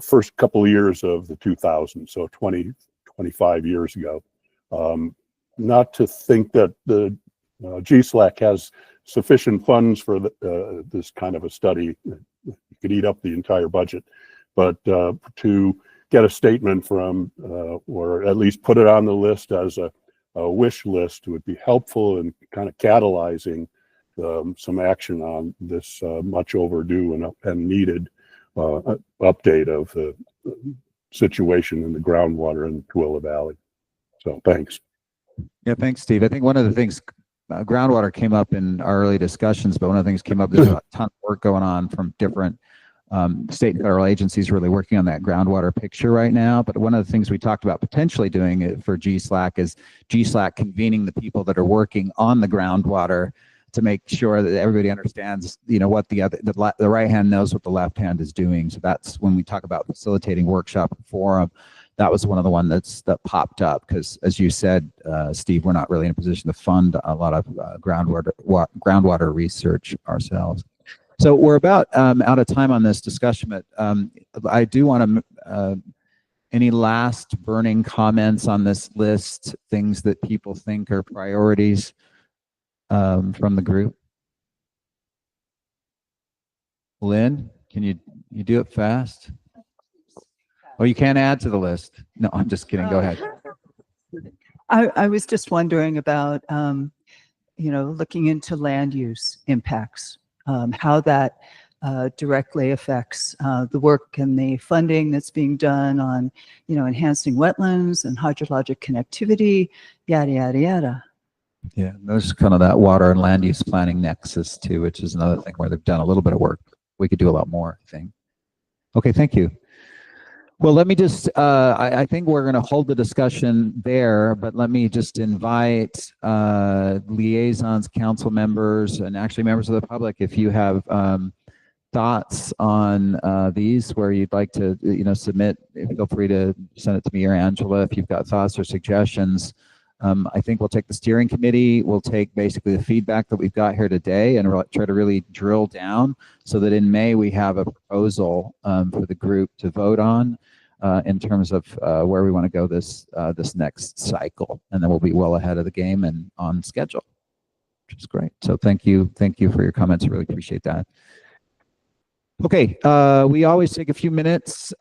first couple of years of the 2000s, so 25 years ago. Not to think that the GSLAC has sufficient funds for this kind of a study. You could eat up the entire budget, but to get a statement from, or at least put it on the list as a wish list, would be helpful in kind of catalyzing some action on this much overdue and needed update of the situation in the groundwater in the Tooele Valley. So thanks. Yeah, thanks, Steve. I think one of the things, groundwater came up in our early discussions, but one of the things came up, there's a ton of work going on from different state and federal agencies really working on that groundwater picture right now. But one of the things we talked about potentially doing it for GSLAC is GSLAC convening the people that are working on the groundwater to make sure that everybody understands, what the right hand knows what the left hand is doing. So that's when we talk about facilitating workshop and forum, that was one of the ones that popped up because, as you said, Steve, we're not really in a position to fund a lot of groundwater research ourselves. So we're about out of time on this discussion, but I do want to, any last burning comments on this list, things that people think are priorities from the group? Lynn, can you do it fast? Oh, you can't add to the list. No, I'm just kidding. Go ahead. I was just wondering about, looking into land use impacts, how that directly affects the work and the funding that's being done on, enhancing wetlands and hydrologic connectivity, yada, yada, yada. Yeah, there's kind of that water and land use planning nexus too, which is another thing where they've done a little bit of work. We could do a lot more, I think. Okay, thank you. Well, let me just, I think we're going to hold the discussion there, but let me just invite liaisons, council members, and actually members of the public, if you have thoughts on these where you'd like to, submit, feel free to send it to me or Angela if you've got thoughts or suggestions. I think we'll take the steering committee, we'll take basically the feedback that we've got here today and try to really drill down so that in May we have a proposal for the group to vote on in terms of where we want to go this next cycle. And then we'll be well ahead of the game and on schedule, which is great. So thank you for your comments. I really appreciate that. Okay, we always take a few minutes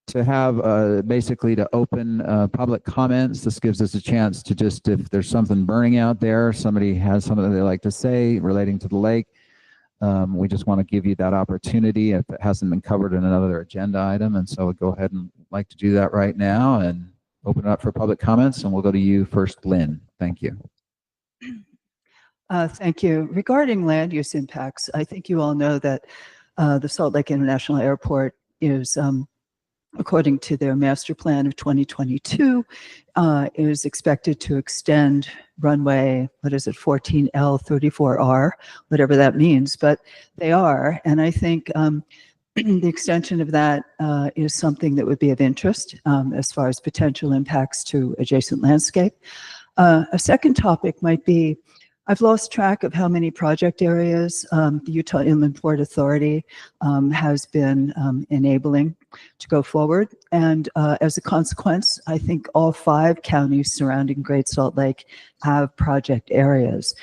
to have basically to open public comments. This gives us a chance to just, if there's something burning out there, somebody has something they like to say relating to the lake, we just want to give you that opportunity if it hasn't been covered in another agenda item. And so we'll go ahead and like to do that right now and open it up for public comments. And we'll go to you first, Lynn. Thank you. Thank you. Regarding land use impacts, I think you all know that the Salt Lake International Airport is, according to their master plan of 2022, is expected to extend runway, 14L, 34R, whatever that means, but they are. And I think the extension of that is something that would be of interest as far as potential impacts to adjacent landscape. A second topic might be, I've lost track of how many project areas the Utah Inland Port Authority has been enabling to go forward. And as a consequence, I think all 5 counties surrounding Great Salt Lake have project areas.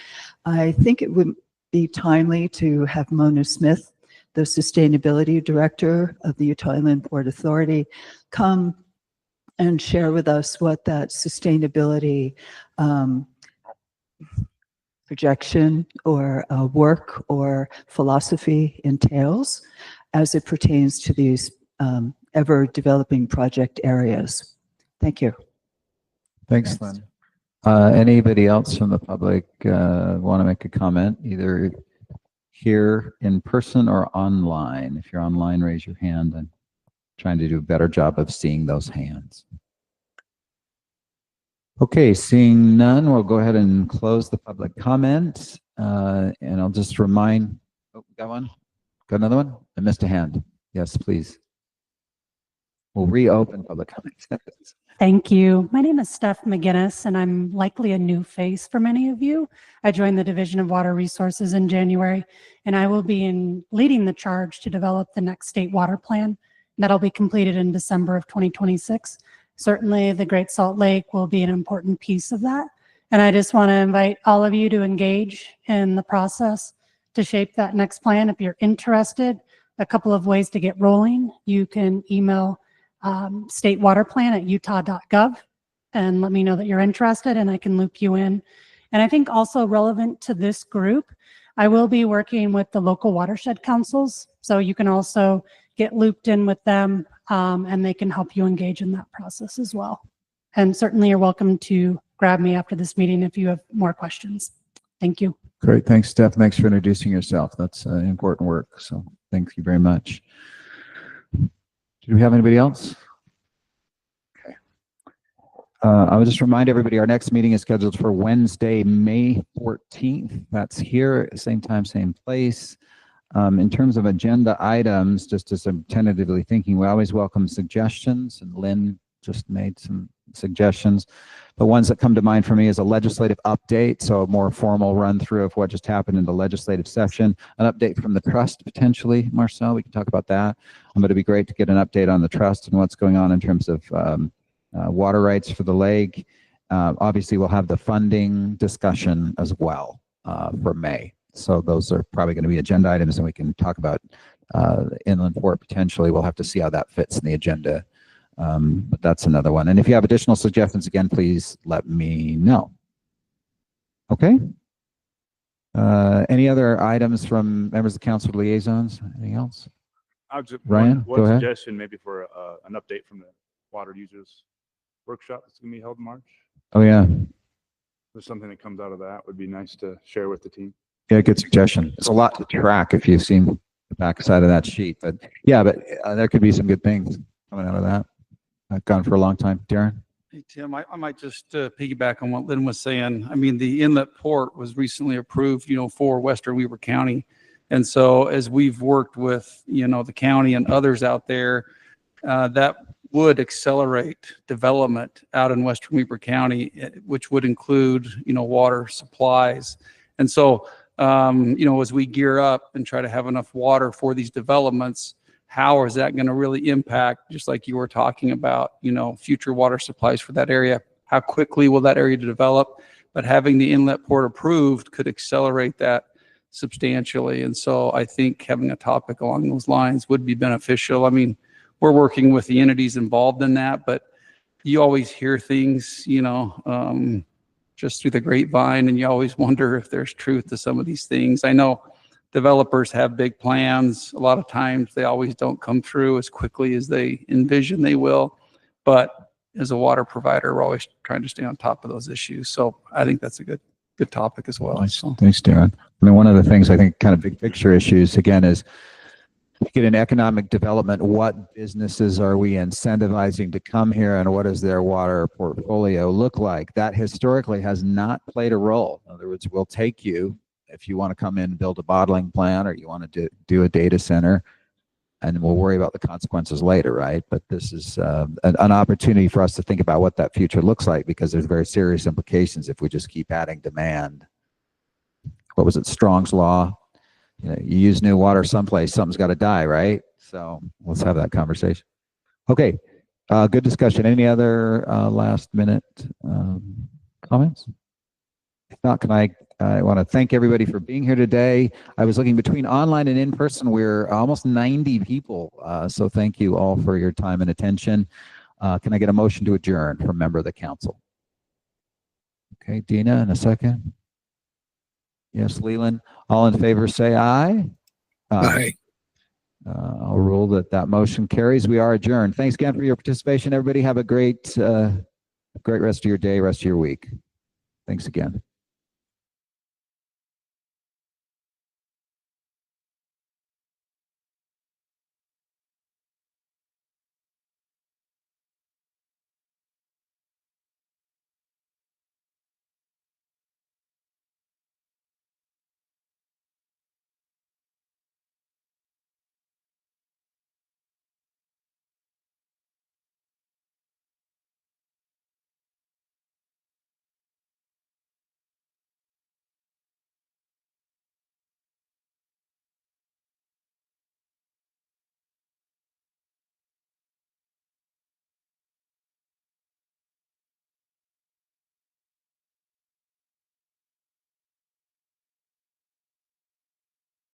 I think it would be timely to have Mona Smith, the Sustainability Director of the Utah Inland Port Authority, come and share with us what that sustainability projection or work or philosophy entails as it pertains to these ever developing project areas. Thank you. Thanks, Lynn. Anybody else from the public want to make a comment, either here in person or online? If you're online, raise your hand. I'm trying to do a better job of seeing those hands. Okay, seeing none, we'll go ahead and close the public comment. And I'll just remind, oh, got one? Got another one? I missed a hand. Yes, please. We'll reopen public comment. Thank you. My name is Steph McGinnis, and I'm likely a new face for many of you. I joined the Division of Water Resources in January, and I will be leading the charge to develop the next state water plan. That'll be completed in December of 2026. Certainly, the Great Salt Lake will be an important piece of that. And I just want to invite all of you to engage in the process to shape that next plan. If you're interested, a couple of ways to get rolling. You can email statewaterplan@utah.gov and let me know that you're interested, and I can loop you in. And I think also relevant to this group, I will be working with the local watershed councils. So you can also get looped in with them and they can help you engage in that process as well. And certainly you're welcome to grab me after this meeting if you have more questions. Thank you. Great. Thanks, Steph. Thanks for introducing yourself. That's important work. So thank you very much. Do we have anybody else? Okay. I would just remind everybody our next meeting is scheduled for Wednesday, May 14th. That's here, same time, same place. In terms of agenda items, just as I'm tentatively thinking, we always welcome suggestions, and Lynn just made some suggestions. The ones that come to mind for me is a legislative update, so a more formal run through of what just happened in the legislative session, an update from the trust potentially. Marcel, we can talk about that. But it'd be great to get an update on the trust and what's going on in terms of water rights for the lake. Obviously, we'll have the funding discussion as well for May. So those are probably going to be agenda items, and we can talk about inland port potentially. We'll have to see how that fits in the agenda. But that's another one. And if you have additional suggestions, again, please let me know. Okay. Any other items from members of the council liaisons? Anything else? Ryan, one go ahead. suggestion maybe for an update from the water users workshop that's going to be held in March. Oh, yeah. There's something that comes out of that would be nice to share with the team. Yeah, good suggestion. It's a lot to track if you've seen the back side of that sheet. But yeah, but there could be some good things coming out of that. I've gone for a long time. Darren? Hey, Tim, I might just piggyback on what Lynn was saying. I mean, the inlet port was recently approved, for Western Weber County. And so as we've worked with, the county and others out there, that would accelerate development out in Western Weber County, which would include, water supplies. And so, as we gear up and try to have enough water for these developments, how is that going to really impact, just like you were talking about, future water supplies for that area? How quickly will that area develop? But having the inlet port approved could accelerate that substantially. And so I think having a topic along those lines would be beneficial. I mean, we're working with the entities involved in that, but you always hear things, just through the grapevine, and you always wonder if there's truth to some of these things. I know developers have big plans. A lot of times they always don't come through as quickly as they envision they will. But as a water provider, we're always trying to stay on top of those issues. So I think that's a good topic as well. So. Thanks, Darren. I mean, one of the things I think kind of big picture issues, again, is to get an economic development, what businesses are we incentivizing to come here, and what does their water portfolio look like? That historically has not played a role. In other words, we'll take you if you want to come in and build a bottling plant, or you want to do a data center, and we'll worry about the consequences later, right? But this is an opportunity for us to think about what that future looks like, because there's very serious implications if we just keep adding demand. What was it, Strong's Law? You use new water someplace, something's got to die, right? So let's have that conversation. Okay, good discussion. Any other last minute comments? If not, I want to thank everybody for being here today. I was looking between online and in person. We're almost 90 people. So thank you all for your time and attention. Can I get a motion to adjourn from a member of the council? Okay, Dina, in a second. Yes, Leland. All in favor, say aye. Aye. I'll rule that motion carries. We are adjourned. Thanks again for your participation, everybody. Have a great rest of your day, rest of your week. Thanks again.